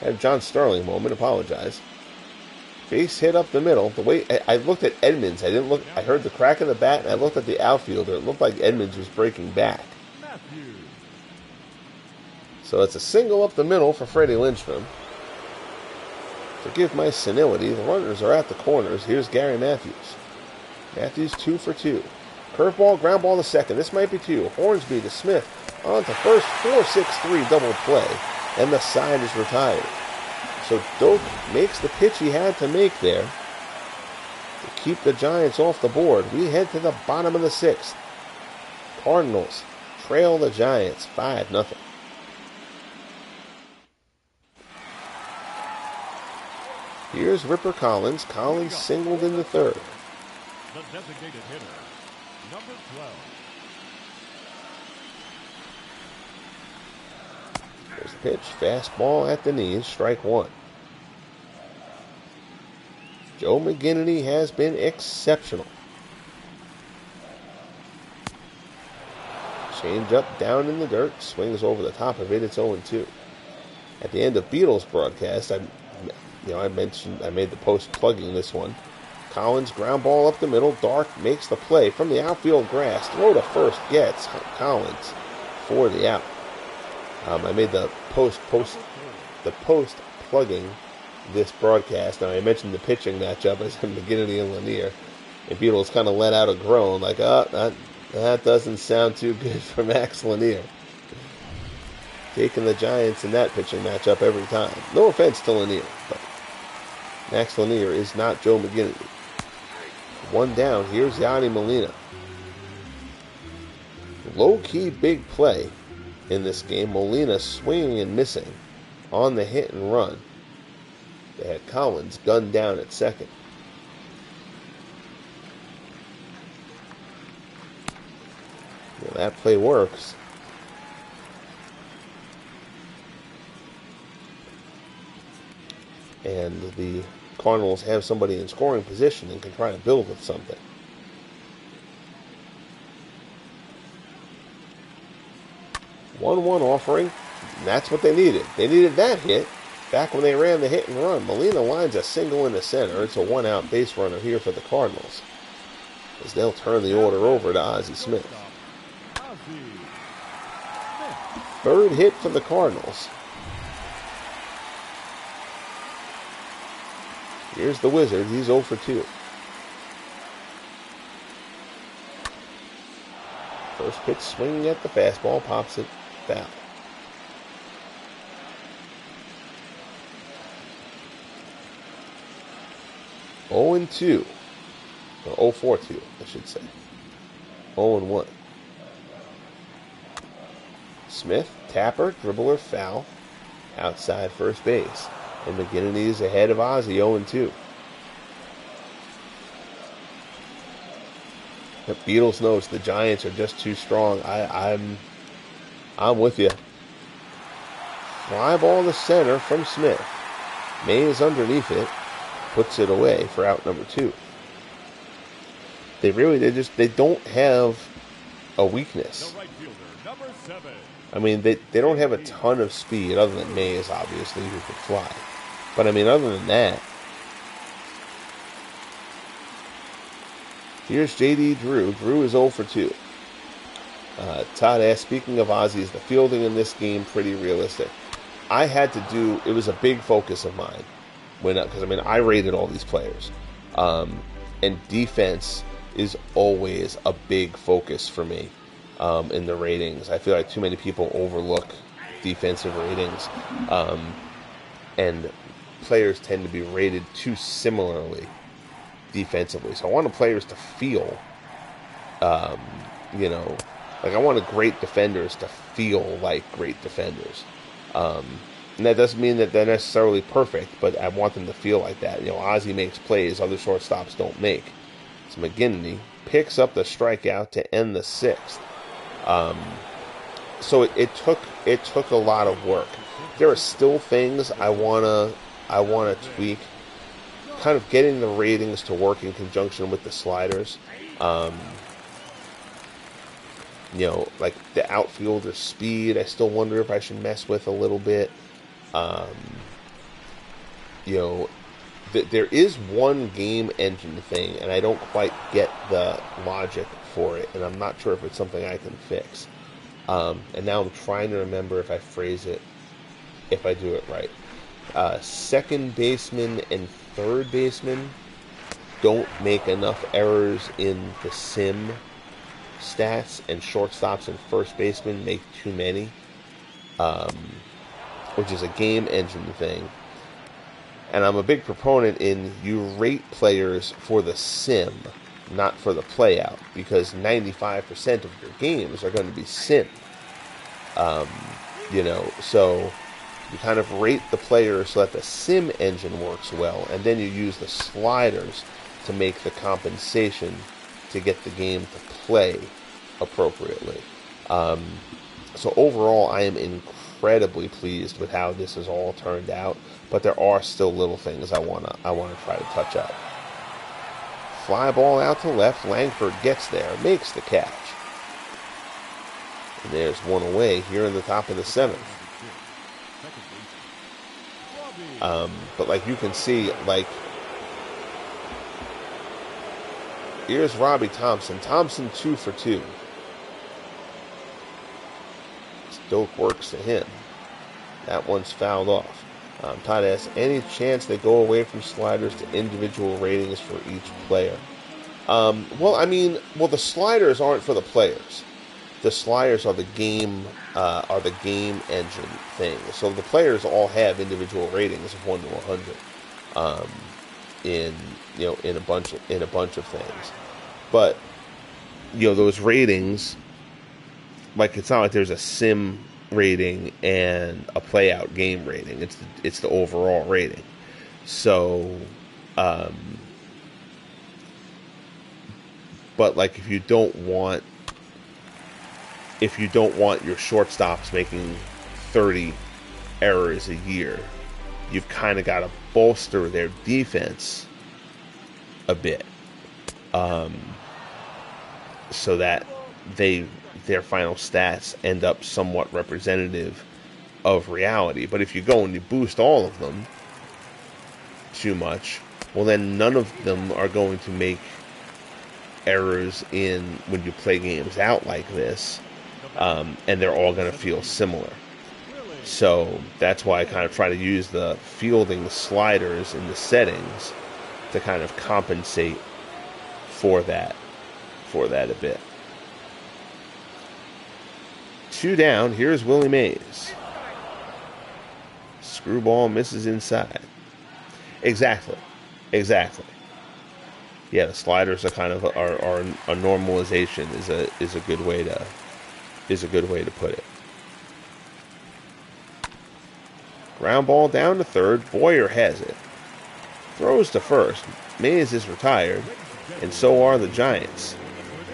Had a John Sterling moment. Apologize. Base hit up the middle. The way I looked at Edmonds, I didn't look. I heard the crack of the bat, and I looked at the outfielder. It looked like Edmonds was breaking back. So it's a single up the middle for Freddie Lindstrom. Forgive my senility. The runners are at the corners. Here's Gary Matthews. Matthews 2 for 2. Curveball, ground ball to second. This might be 2. Hornsby to Smith. On to first. 4-6-3 double play. And the side is retired. So Doak makes the pitch he had to make there to keep the Giants off the board. We head to the bottom of the 6th. Cardinals trail the Giants 5-0. Here's Ripper Collins. Collins singled in the 3rd. The designated hitter, number 12. There's the pitch. Fastball at the knees. Strike 1. Joe McGinnity has been exceptional. Change up down in the dirt. Swings over the top of it. It's 0-2. At the end of Beatles broadcast, I made the post plugging this one. Collins, ground ball up the middle. Dark makes the play from the outfield grass. Throw to first gets Collins for the out. I made the post plugging this broadcast. Now I mentioned the pitching matchup as McGinnity and Lanier. And Beatles kind of let out a groan, like, that doesn't sound too good for Max Lanier. Taking the Giants in that pitching matchup every time. No offense to Lanier, but Max Lanier is not Joe McGinnity. 1 down. Here's Yadi Molina. Low-key big play in this game. Molina swinging and missing on the hit and run. They had Collins gunned down at second. Well, that play works. And the Cardinals have somebody in scoring position and can try to build with something. One offering. And that's what they needed. They needed that hit back when they ran the hit and run. Molina lines a single in the center. It's a 1-out base runner here for the Cardinals, as they'll turn the order over to Ozzie Smith. 3rd hit for the Cardinals. Here's the Wizard. He's 0 for 2. First pitch swinging at the fastball. Pops it foul. Oh and 2. Or 0-4-2, I should say. 0-1. Smith, tapper, dribbler, foul. Outside first base. And McGinnity is ahead of Ozzie, 0-2. The Beatles knows the Giants are just too strong. I'm with you. Fly ball to center from Smith. May is underneath it. Puts it away for out number 2. They don't have a weakness. The right fielder, number 7. I mean, they don't have a ton of speed, other than Mays, obviously, who can fly. But, I mean, other than that, here's J.D. Drew. Drew is 0 for 2. Todd asked, speaking of Ozzie, is the fielding in this game pretty realistic? It was a big focus of mine, because, I rated all these players. And defense is always a big focus for me in the ratings. I feel like too many people overlook defensive ratings. And players tend to be rated too similarly defensively. So I want the players to feel, I want great defenders to feel like great defenders. And that doesn't mean that they're necessarily perfect, but I want them to feel like that. Ozzie makes plays other shortstops don't make. So McGinnity picks up the strikeout to end the 6th. So it took a lot of work. There are still things I wanna tweak. Kind of getting the ratings to work in conjunction with the sliders. Like the outfielder speed, I still wonder if I should mess with a little bit. you know, there is one game engine thing, and I don't quite get the logic for it, and I'm not sure if it's something I can fix. And now I'm trying to remember if I phrase it, if I do it right. Second baseman and third baseman don't make enough errors in the sim stats, and shortstops and first baseman make too many, which is a game engine thing. And I'm a big proponent in you rate players for the sim, not for the play out, because 95% of your games are going to be sim. So you kind of rate the players so that the sim engine works well, and then you use the sliders to make the compensation to get the game to play appropriately. So overall, I am incredibly pleased with how this has all turned out, but there are still little things I wanna try to touch up. Fly ball out to left. Langford gets there, makes the catch. And there's one away here in the top of the seventh. But like you can see, like, here's Robbie Thompson. Thompson 2 for 2. Stoke works to him. That one's fouled off. Todd asks, any chance they go away from sliders to individual ratings for each player? The sliders aren't for the players. The sliders are the game engine thing. So the players all have individual ratings of 1 to 100 in a bunch of things. But those ratings, like, it's not like there's a sim rating and a play out game rating. It's the overall rating. So but like if you don't want your shortstops making 30 errors a year, you've kind of got to bolster their defense a bit, so that their final stats end up somewhat representative of reality. But if you go and you boost all of them too much, well, then none of them are going to make errors when you play games out like this, and they're all going to feel similar. So that's why I kind of try to use the fielding sliders in the settings to kind of compensate for that a bit. 2 down. Here's Willie Mays. Screwball misses inside. Exactly. Yeah, the sliders are kind of are a normalization is a good way to put it. Ground ball down to third. Boyer has it. Throws to first. Mays is retired, and so are the Giants.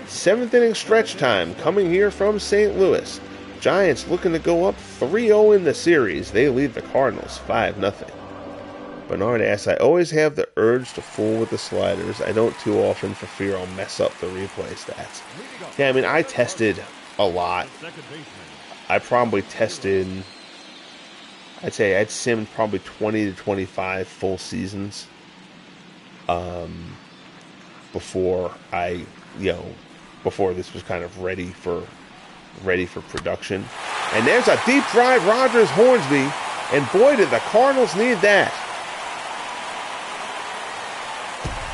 7th inning stretch time coming here from St. Louis. Giants looking to go up 3-0 in the series. They lead the Cardinals 5-0. Bernard asks, I always have the urge to fool with the sliders. I don't too often for fear I'll mess up the replay stats. Yeah, I mean, I tested a lot. I probably tested, I'd say I'd simmed probably 20 to 25 full seasons before this was kind of ready for production. And there's a deep drive, Rogers Hornsby, and boy did the Cardinals need that.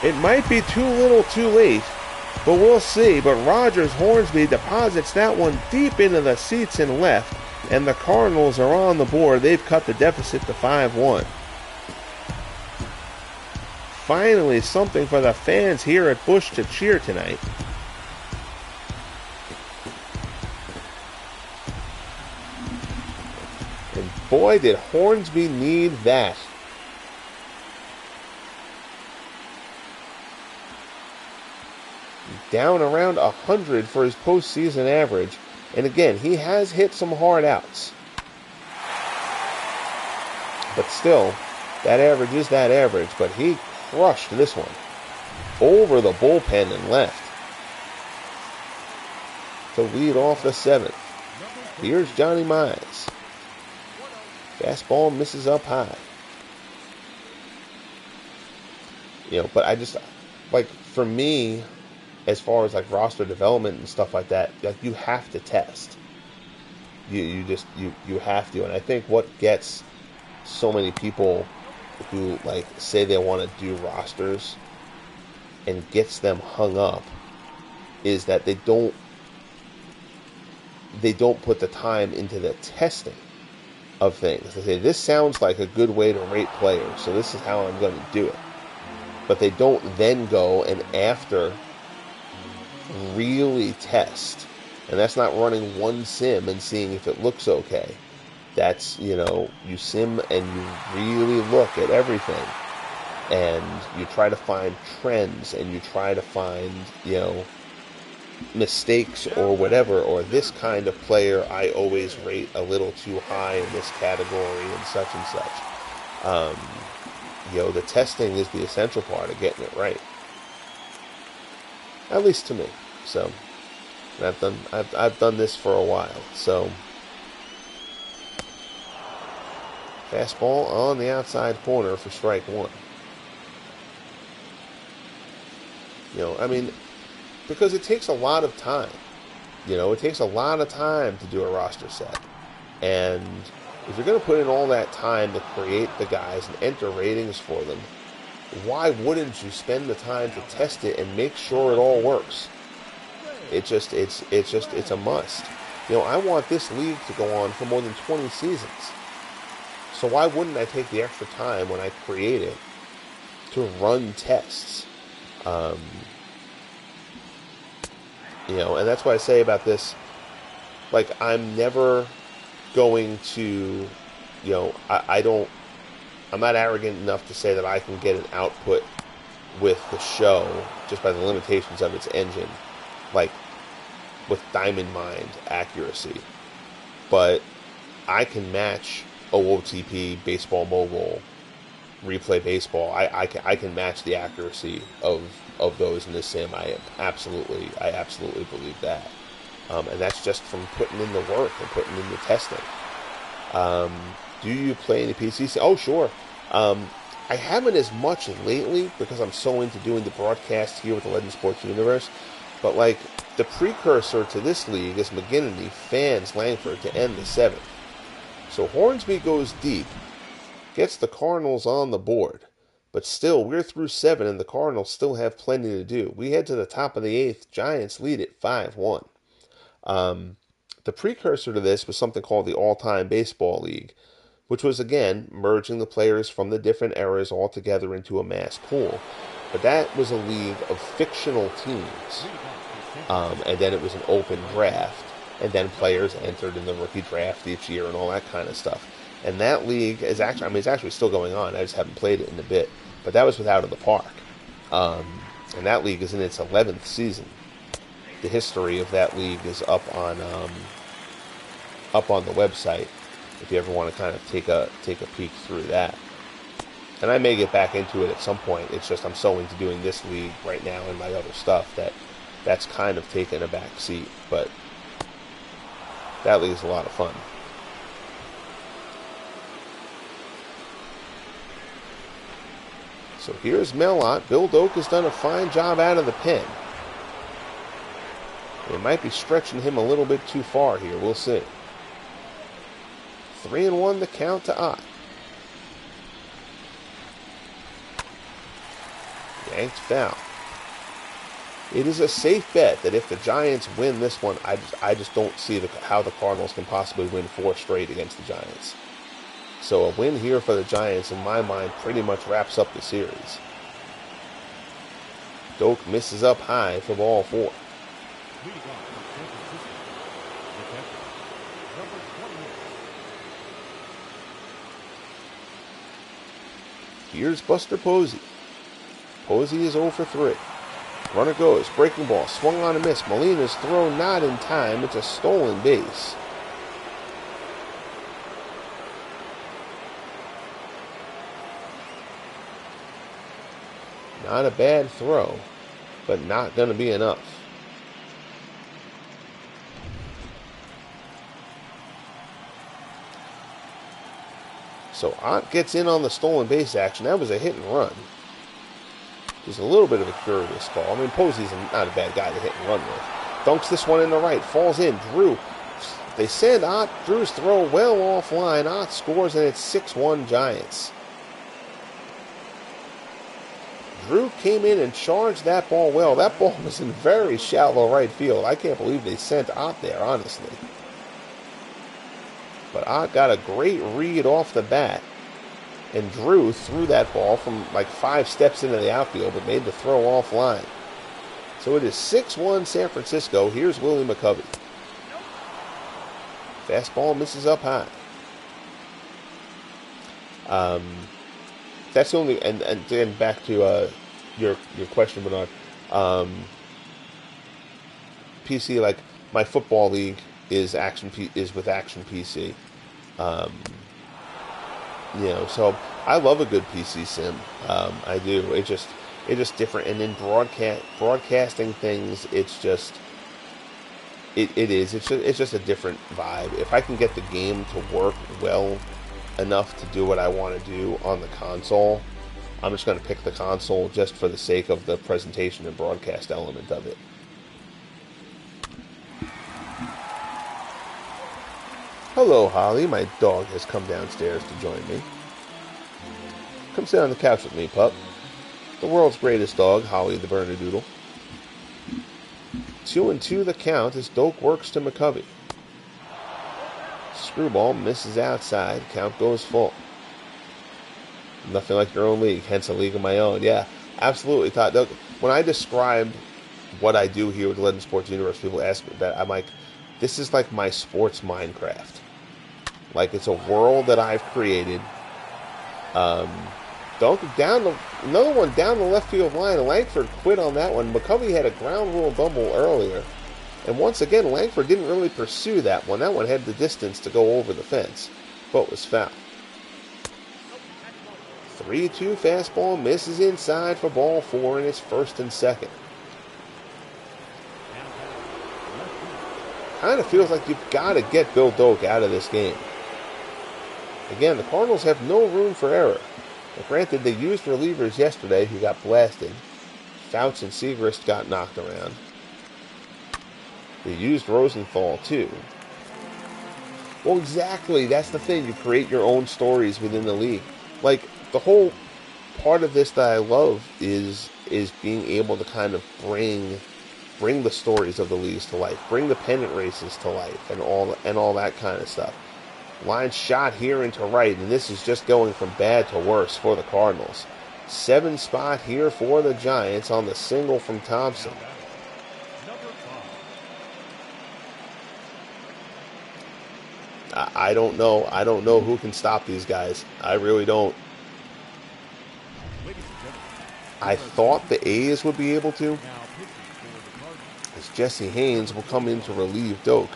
It might be too little too late, but we'll see. But Rogers Hornsby deposits that one deep into the seats in left, and the Cardinals are on the board. They've cut the deficit to 5-1. Finally, something for the fans here at Busch to cheer tonight. And boy, did Hornsby need that. Down around 100 for his postseason average. And again, he has hit some hard outs. But still, that average is that average. But he crushed this one over the bullpen and left to lead off the 7th. Here's Johnny Mize. Fastball misses up high. But I just, like, for me, as far as like roster development and stuff like that, like you have to test. You have to. And I think what gets so many people who like say they want to do rosters and gets them hung up is that they don't put the time into the testing of things. They say, this sounds like a good way to rate players, so this is how I'm going to do it. But they don't then go and after really test. And that's not running one sim and seeing if it looks okay. That's, you sim and you really look at everything. And you try to find trends and you try to find, mistakes or whatever, or this kind of player I always rate a little too high in this category and such and such. The testing is the essential part of getting it right, at least to me. So I've done this for a while. So fastball on the outside corner for strike one. Because it takes a lot of time. It takes a lot of time to do a roster set. And if you're going to put in all that time to create the guys and enter ratings for them, why wouldn't you spend the time to test it and make sure it all works? It's a must. I want this league to go on for more than 20 seasons. So why wouldn't I take the extra time when I create it to run tests? And that's what I say about this. Like, I'm never going to, I'm not arrogant enough to say that I can get an output with the show just by the limitations of its engine, like with Diamond Mind accuracy. But I can match OOTP, Baseball Mobile, Replay Baseball. I can match the accuracy of those in this sim. I absolutely believe that. And that's just from putting in the work and putting in the testing. Do you play any PCC? Oh, sure. I haven't as much lately because I'm so into doing the broadcast here with the Legend Sports Universe. But, like, the precursor to this league is McGinnity fans Langford to end the 7th. So Hornsby goes deep, gets the Cardinals on the board. But still, we're through 7, and the Cardinals still have plenty to do. We head to the top of the 8th. Giants lead it 5-1. The precursor to this was something called the All-Time Baseball League, which was, again, merging the players from the different eras all together into a mass pool. But that was a league of fictional teams. And then it was an open draft. And then players entered in the rookie draft each year and all that kind of stuff. And that league is actually, it's actually still going on. I just haven't played it in a bit. But that was with Out of the Park. And that league is in its 11th season. The history of that league is up on the website if you ever want to kind of take a peek through that. And I may get back into it at some point. It's just I'm so into doing this league right now and my other stuff that's kind of taken a back seat. But that league is a lot of fun. So here's Melott. Bill Doak has done a fine job out of the pen. They might be stretching him a little bit too far here. We'll see. 3-1 the count to Ott. Yanked foul. It is a safe bet that if the Giants win this one, I just don't see how the Cardinals can possibly win 4 straight against the Giants. So a win here for the Giants, in my mind, pretty much wraps up the series. Doak misses up high for ball 4. Here's Buster Posey. Posey is 0 for 3. Runner goes, breaking ball, swung on a miss. Molina's throw not in time. It's a stolen base. Not a bad throw, but not going to be enough. So Ott gets in on the stolen base action. That was a hit and run. Just a little bit of a curious call. I mean, Posey's not a bad guy to hit and run with. Dunks this one in the right. Falls in. Drew. They send Ott. Drew's throw well offline. Ott scores, and it's 6-1 Giants. Drew came in and charged that ball well. That ball was in very shallow right field. I can't believe they sent Ott there, honestly. But Ott got a great read off the bat. And Drew threw that ball from like 5 steps into the outfield, but made the throw offline. So it is 6-1 San Francisco. Here's Willie McCovey. Fastball misses up high. That's the only, and then back to your question, Bernard. PC, like my football league is with Action PC. So I love a good PC sim. I do. It's just different. And in broadcasting things, it's just it's just a different vibe. If I can get the game to work well enough to do what I want to do on the console, I'm just going to pick the console just for the sake of the presentation and broadcast element of it. Hello, Holly. My dog has come downstairs to join me. Come sit on the couch with me, pup. The world's greatest dog, Holly the Bernedoodle. 2-2 the count as Doak works to McCovey. Screwball misses outside. Count goes full. Nothing like your own league, hence a league of my own. Yeah, absolutely. When I describe what I do here with Legend Sports Universe, people ask me that. I'm like, this is like my sports Minecraft. Like, it's a world that I've created. Another one down the left field line. Langford quit on that one. McCovey had a ground rule double earlier. And once again, Langford didn't really pursue that one. That one had the distance to go over the fence, but was foul. 3-2 fastball misses inside for ball 4, and it's 1st and 2nd. Kind of feels like you've got to get Bill Doak out of this game. Again, the Cardinals have no room for error. But granted, they used relievers yesterday who got blasted. Fouts and Segrist got knocked around. They used Rosenthal, too. Well, exactly. That's the thing. You create your own stories within the league. Like, the whole part of this that I love is being able to kind of bring the stories of the leagues to life. Bring the pennant races to life and all that kind of stuff. Line shot here into right, and this is just going from bad to worse for the Cardinals. 7 spot here for the Giants on the single from Thompson. I don't know. I don't know who can stop these guys. I really don't. I thought the A's would be able to, as Jesse Haynes will come in to relieve Doak.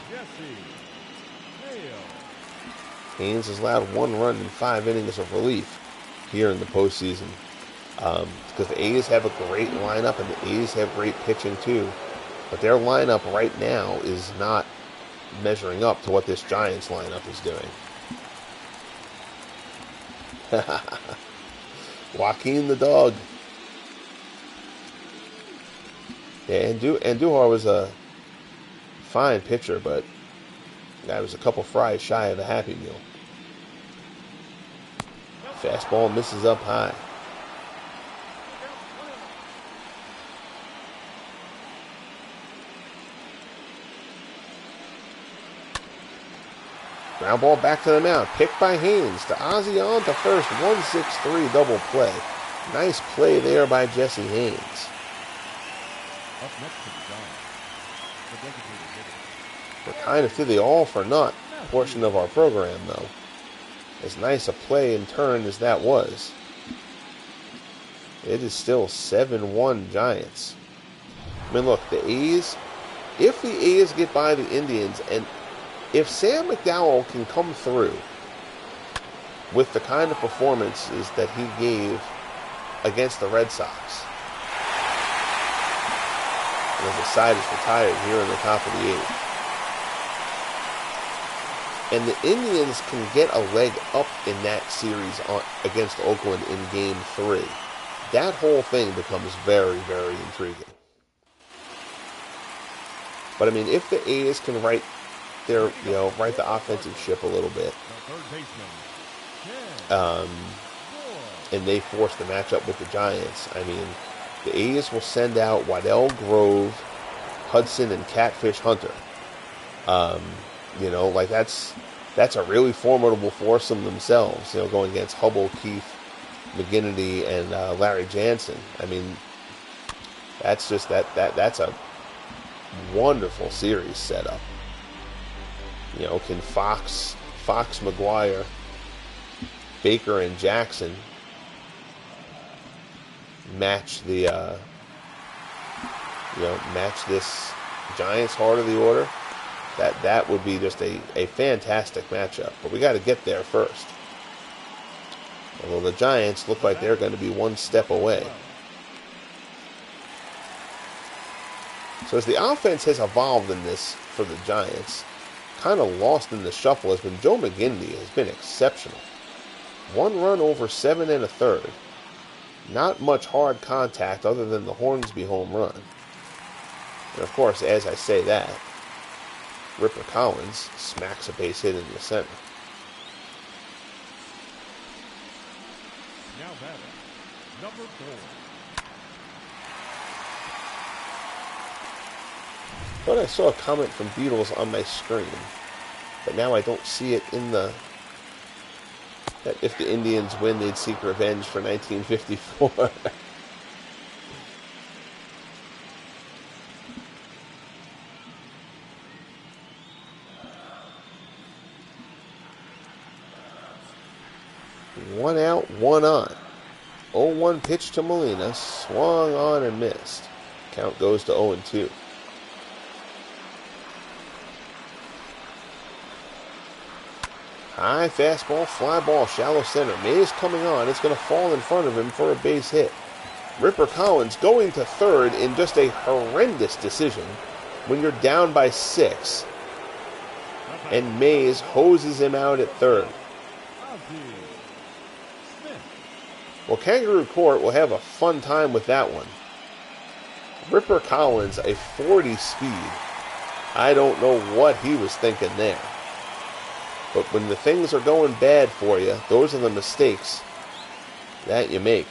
Haynes has allowed 1 run in 5 innings of relief here in the postseason. Because the A's have a great lineup and the A's have great pitching too. But their lineup right now is not measuring up to what this Giants lineup is doing. Joaquin the dog. Yeah, Andujar was a fine pitcher, but guy was a couple fries shy of a Happy Meal. Fastball misses up high. Ground ball back to the mound. Picked by Haynes. To Ozzie on to first. 1-6-3 double play. Nice play there by Jesse Haynes. Up next to the Giants, the designated hitter. We're kind of to the all for naught portion of our program, though. As nice a play in turn as that was, it is still 7-1 Giants. I mean, look, the A's, if the A's get by the Indians, and if Sam McDowell can come through with the kind of performances that he gave against the Red Sox, and as the side is retired here in the top of the 8th, and the Indians can get a leg up in that series against Oakland in Game 3, that whole thing becomes very, very intriguing. But I mean, if the A's can right the offensive ship a little bit, and they force the matchup with the Giants, I mean, the A's will send out Waddell, Grove, Hudson, and Catfish Hunter. That's a really formidable foursome themselves. Going against Hubble, Keith, McGinnity, and Larry Jansen. I mean, that's a wonderful series setup. Can Fox, McGuire, Baker, and Jackson match match this Giants heart of the order? That would be just a fantastic matchup. But we got to get there first. Although the Giants look like they're going to be one step away. So as the offense has evolved in this for the Giants, kind of lost in the shuffle has been Joe McGinnity. Has been exceptional. 1 run over 7 1/3. Not much hard contact other than the Hornsby home run. And of course, as I say that, Ripper Collins smacks a base hit in the center. Now batting, number 4. Thought I saw a comment from Beatles on my screen, but now I don't see it in that if the Indians win, they'd seek revenge for 1954. One out, one on. 0-1 pitch to Molina, swung on and missed. Count goes to 0-2. High fastball, fly ball, shallow center. Mays coming on. It's going to fall in front of him for a base hit. Ripper Collins going to third in just a horrendous decision when you're down by 6. And Mays hoses him out at third. Well, Kangaroo Court will have a fun time with that one. Ripper Collins, a 40 speed. I don't know what he was thinking there. But when the things are going bad for you, those are the mistakes that you make.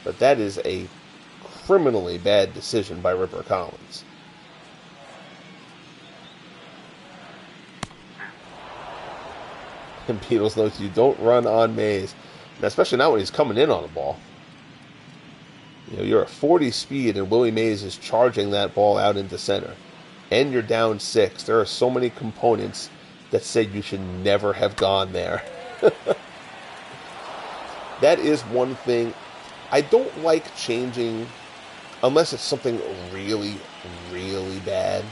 But that is a criminally bad decision by Ripper Collins. And Beatles notes you don't run on Mays, and especially not when he's coming in on the ball. You're at 40 speed, and Willie Mays is charging that ball out into center. And you're down 6. There are so many components that say you should never have gone there. That is one thing. I don't like changing, unless it's something really, really bad.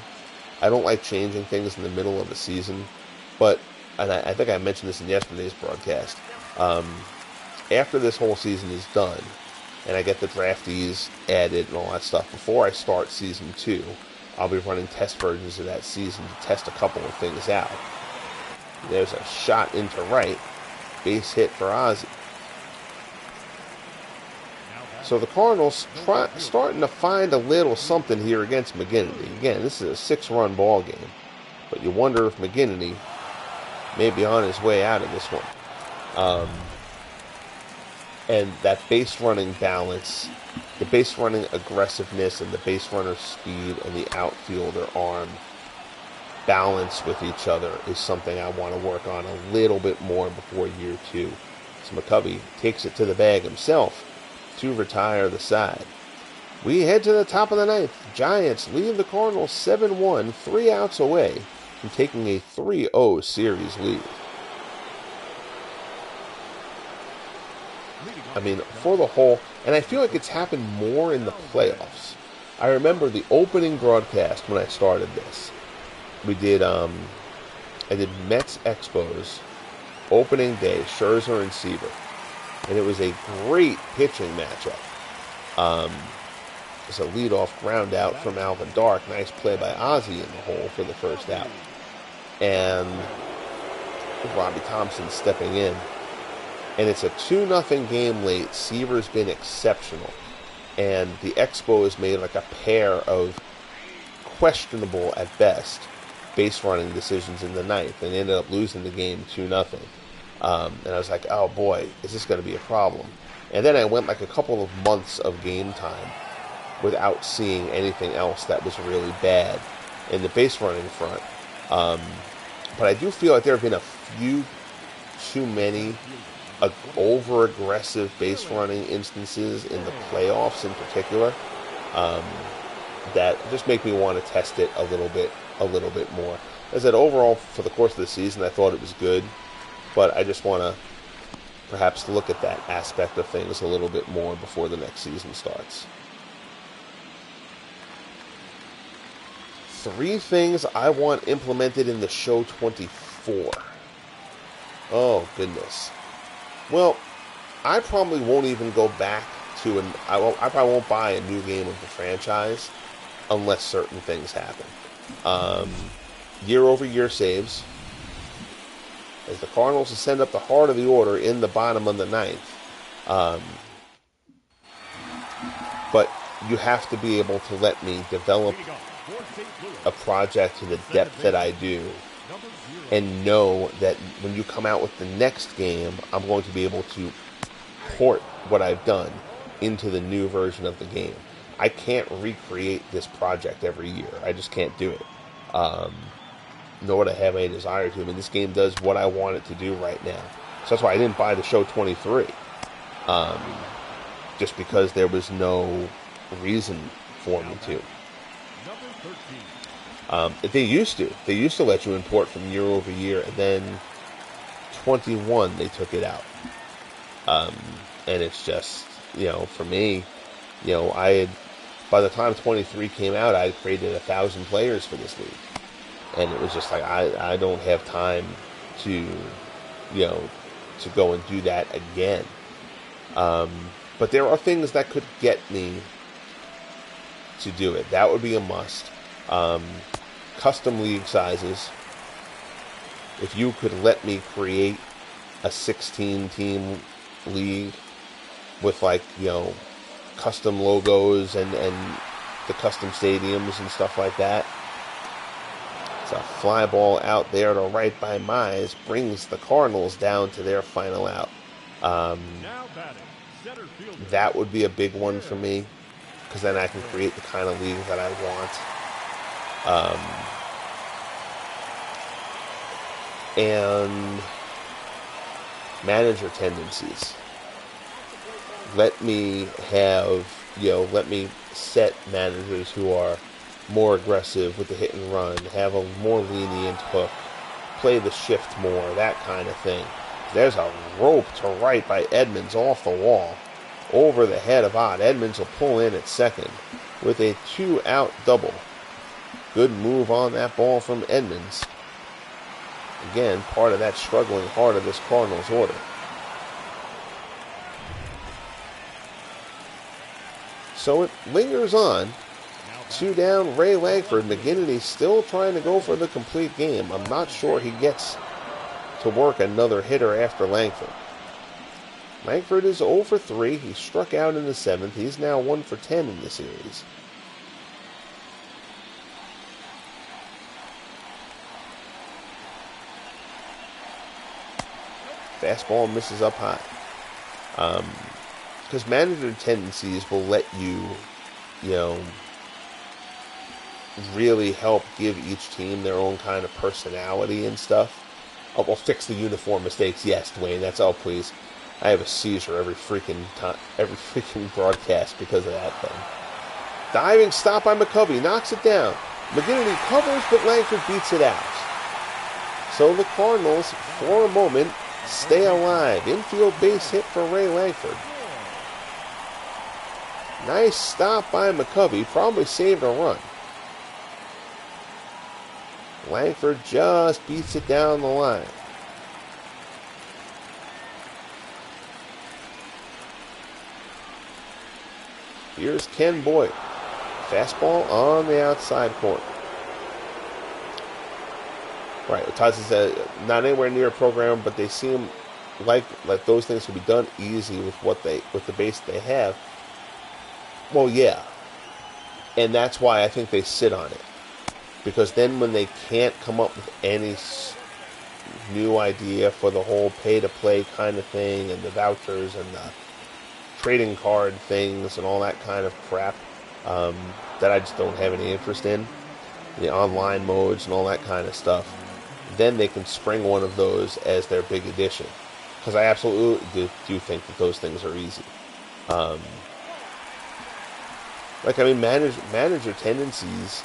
I don't like changing things in the middle of a season. But, and I think I mentioned this in yesterday's broadcast, after this whole season is done, and I get the draftees added and all that stuff, before I start season 2, I'll be running test versions of that season to test a couple of things out. There's a shot into right, base hit for Ozzie. So the Cardinals starting to find a little something here against McGinnity. Again, this is a 6-run ball game, but you wonder if McGinnity may be on his way out of this one. And that base running balance, the base running aggressiveness and the base runner speed and the outfielder arm balance with each other is something I want to work on a little bit more before year 2. So McCovey takes it to the bag himself to retire the side. We head to the top of the 9th. Giants leave the Cardinals 7-1, 3 outs away from taking a 3-0 series lead. I mean, for the whole, and I feel like it's happened more in the playoffs. I remember the opening broadcast when I started this. We did, I did Mets Expos, opening day, Scherzer and Seaver. And it was a great pitching matchup. It's a leadoff ground out from Alvin Dark. Nice play by Ozzie in the hole for the first out. And Robbie Thompson stepping in and it's a 2-0 game late. Seaver's been exceptional, and the Expos made like a pair of questionable at best base running decisions in the ninth, and ended up losing the game 2-0. And I was like, oh boy, is this going to be a problem? And then I went like a couple of months of game time without seeing anything else that was really bad in the base running front. But I do feel like there have been a few too many over-aggressive base running instances in the playoffs in particular that just make me want to test it a little bit more. As I said, overall, for the course of the season, I thought it was good, but I just want to perhaps look at that aspect of things a little bit more before the next season starts. 3 things I want implemented in the show 24. Oh, goodness. Well, I probably won't even go back to I probably won't buy a new game of the franchise unless certain things happen. Year-over-year saves, as the Cardinals send up the heart of the order in the bottom of the ninth. But you have to be able to let me develop a project to the depth that I do, and know that when you come out with the next game, I'm going to be able to port what I've done into the new version of the game. I can't recreate this project every year. I just can't do it. Nor would I have any desire to. I mean, this game does what I want it to do right now. So that's why I didn't buy the show 23. Just because there was no reason for me to. They used to let you import from year over year, and then 21 they took it out. And it's just, for me, by the time 23 came out, I had created 1,000 players for this league. And it was just like, I don't have time to go and do that again. But there are things that could get me to do it. That would be a must. Custom league sizes. If you could let me create a 16-team league with custom logos and the custom stadiums and stuff like that. It's a fly ball out there to right by Mize, brings the Cardinals down to their final out. That would be a big one for me, because then I can create the kind of league that I want. And manager tendencies. Let me set managers who are more aggressive with the hit and run, have a more lenient hook, play the shift more, that kind of thing. There's a rope to right by Edmonds off the wall, over the head of Ott. Edmonds will pull in at second with a 2-out double. Good move on that ball from Edmonds. Again, part of that struggling heart of this Cardinals order. So it lingers on. 2 down, Ray Langford. McGinnity still trying to go for the complete game. I'm not sure he gets to work another hitter after Langford. Langford is 0 for 3. He struck out in the 7th. He's now 1 for 10 in the series. Fastball misses up high. Because manager tendencies will let you, really help give each team their own kind of personality and stuff. Oh, we'll fix the uniform mistakes. Yes, Dwayne, that's all, please. I have a seizure every freaking broadcast because of that thing. Diving stop by McCovey, knocks it down. McGinnity covers, but Langford beats it out. So the Cardinals, for a moment, stay alive. Infield base hit for Ray Langford. Nice stop by McCovey. Probably saved a run. Langford just beats it down the line. Here's Ken Boyd. Fastball on the outside corner. Right, Taz said not anywhere near a program, but they seem like those things can be done easy with the base they have. Well, yeah, and that's why I think they sit on it, because then when they can't come up with any new idea for the whole pay-to-play kind of thing and the vouchers and the trading card things and all that kind of crap that I just don't have any interest in, the online modes and all that kind of stuff, then they can spring one of those as their big addition. Because I absolutely do think that those things are easy. Manager tendencies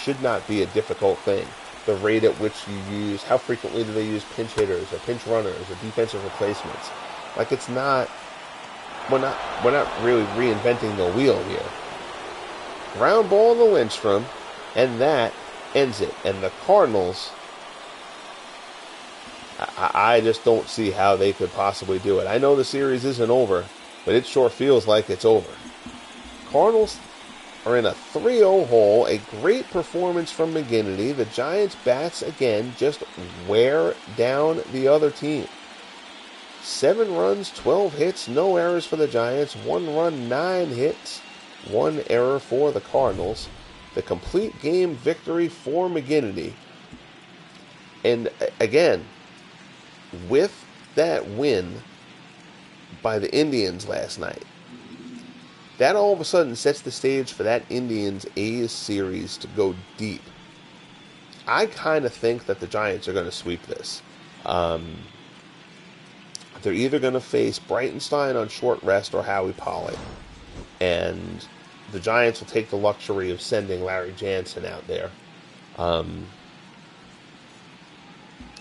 should not be a difficult thing. The rate at which you use, how frequently do they use pinch hitters or pinch runners or defensive replacements? Like, it's not, we're not really reinventing the wheel here. Ground ball in the Lindstrom, and that ends it. And the Cardinals, I just don't see how they could possibly do it. I know the series isn't over, but it sure feels like it's over. Cardinals are in a 3-0 hole. A great performance from McGinnity. The Giants' bats, again, just wear down the other team. 7 runs, 12 hits, no errors for the Giants. 1 run, 9 hits, 1 error for the Cardinals. The complete game victory for McGinnity. And again, with that win by the Indians last night, that all of a sudden sets the stage for that Indians-A's series to go deep. I kind of think that the Giants are going to sweep this. They're either going to face Breitenstein on short rest or Howie Pollard. And the Giants will take the luxury of sending Larry Jansen out there.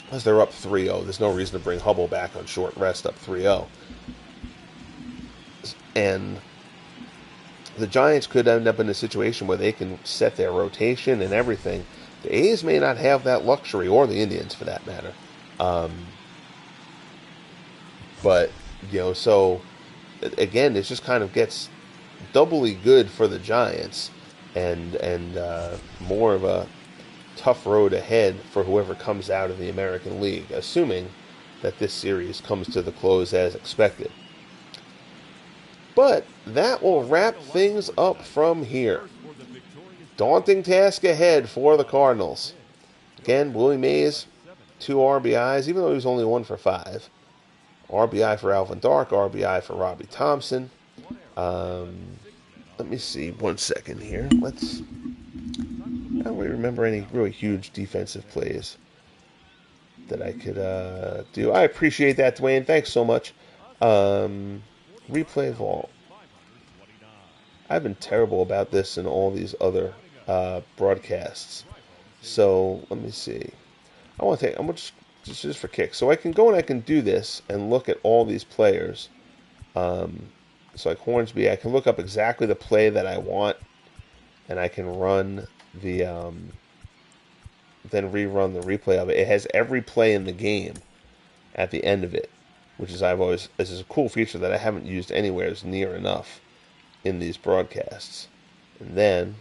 Because they're up 3-0. There's no reason to bring Hubble back on short rest up 3-0. And the Giants could end up in a situation where they can set their rotation and everything. The A's may not have that luxury, or the Indians for that matter. But, so, again, it just kind of gets doubly good for the Giants and more of a tough road ahead for whoever comes out of the American League, assuming that this series comes to the close as expected. But that will wrap things up from here. Daunting task ahead for the Cardinals. Again, Willie Mays, 2 RBIs, even though he was only 1 for 5. RBI for Alvin Dark, RBI for Robbie Thompson. Let me see, 1 second here. I don't really remember any really huge defensive plays that I could do. I appreciate that, Dwayne. Thanks so much. Replay vault. I've been terrible about this in all these other broadcasts. So let me see. I'm just for kicks. So I can go and I can do this and look at all these players. So like Hornsby, I can look up exactly the play that I want, and I can run the then rerun the replay of it. It has every play in the game at the end of it, which is this is a cool feature that I haven't used anywhere near enough in these broadcasts. And then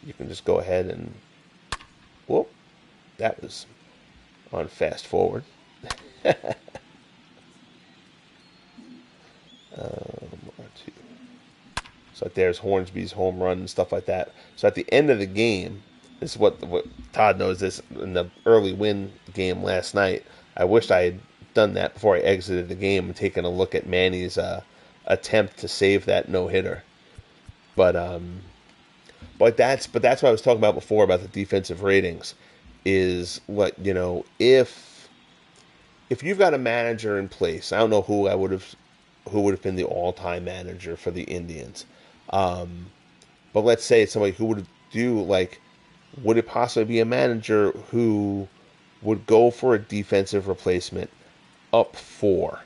you can just go ahead and whoop, that was on fast forward. R2. So there's Hornsby's home run and stuff like that. So at the end of the game, this is what Todd knows this in the early win game last night. I wished I had done that before I exited the game and taken a look at Manny's attempt to save that no-hitter. But that's what I was talking about before about the defensive ratings. Is what, if you've got a manager in place, I don't know who would have been the all-time manager for the Indians. But let's say it's somebody who would would it possibly be a manager who would go for a defensive replacement up 4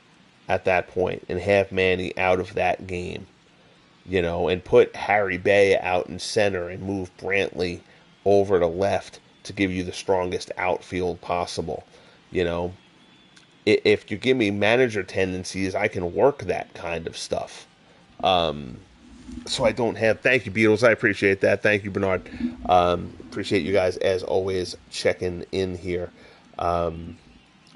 at that point and have Manny out of that game, and put Harry Bay out in center and move Brantley over to left to give you the strongest outfield possible. If you give me manager tendencies, I can work that kind of stuff. So I don't have... Thank you, Beatles. I appreciate that. Thank you, Bernard. Appreciate you guys, as always, checking in here.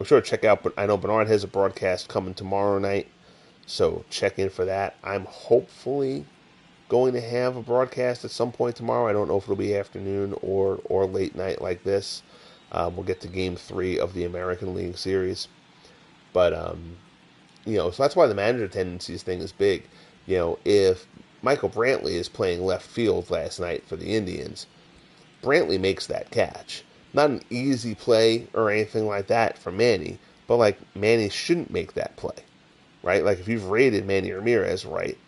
I'm sure check out, but I know Bernard has a broadcast coming tomorrow night, so check in for that. I'm hopefully going to have a broadcast at some point tomorrow. I don't know if it'll be afternoon or late night like this. We'll get to Game 3 of the American League Series. But, so that's why the manager tendencies thing is big. If Michael Brantley is playing left field last night for the Indians, Brantley makes that catch. Not an easy play or anything like that for Manny, but, Manny shouldn't make that play, right? If you've rated Manny Ramirez right,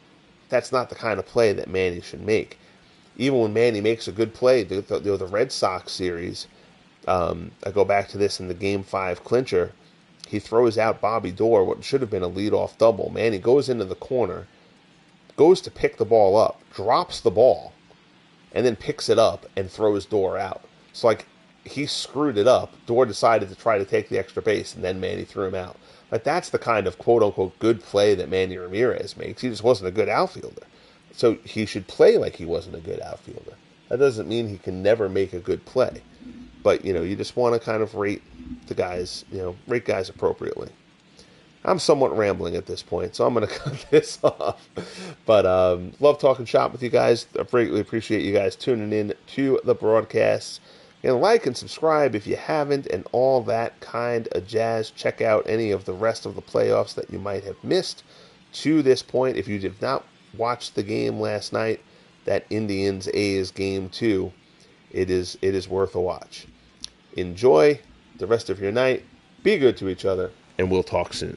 that's not the kind of play that Manny should make. Even when Manny makes a good play, the Red Sox series, I go back to this in the Game 5 clincher, he throws out Bobby Doerr, what should have been a leadoff double. Manny goes into the corner, goes to pick the ball up, drops the ball, and then picks it up and throws Doerr out. So, he screwed it up. Doerr decided to try to take the extra base, and then Manny threw him out. That's the kind of quote-unquote good play that Manny Ramirez makes. He just wasn't a good outfielder. So he should play like he wasn't a good outfielder. That doesn't mean he can never make a good play. But, you just want to kind of rate the guys, rate guys appropriately. I'm somewhat rambling at this point, so I'm going to cut this off. But love talking shop with you guys. I greatly appreciate you guys tuning in to the broadcasts. And like and subscribe if you haven't, and all that kind of jazz. Check out any of the rest of the playoffs that you might have missed to this point. If you did not watch the game last night, that Indians-A's Game 2, it is worth a watch. Enjoy the rest of your night. Be good to each other, and we'll talk soon.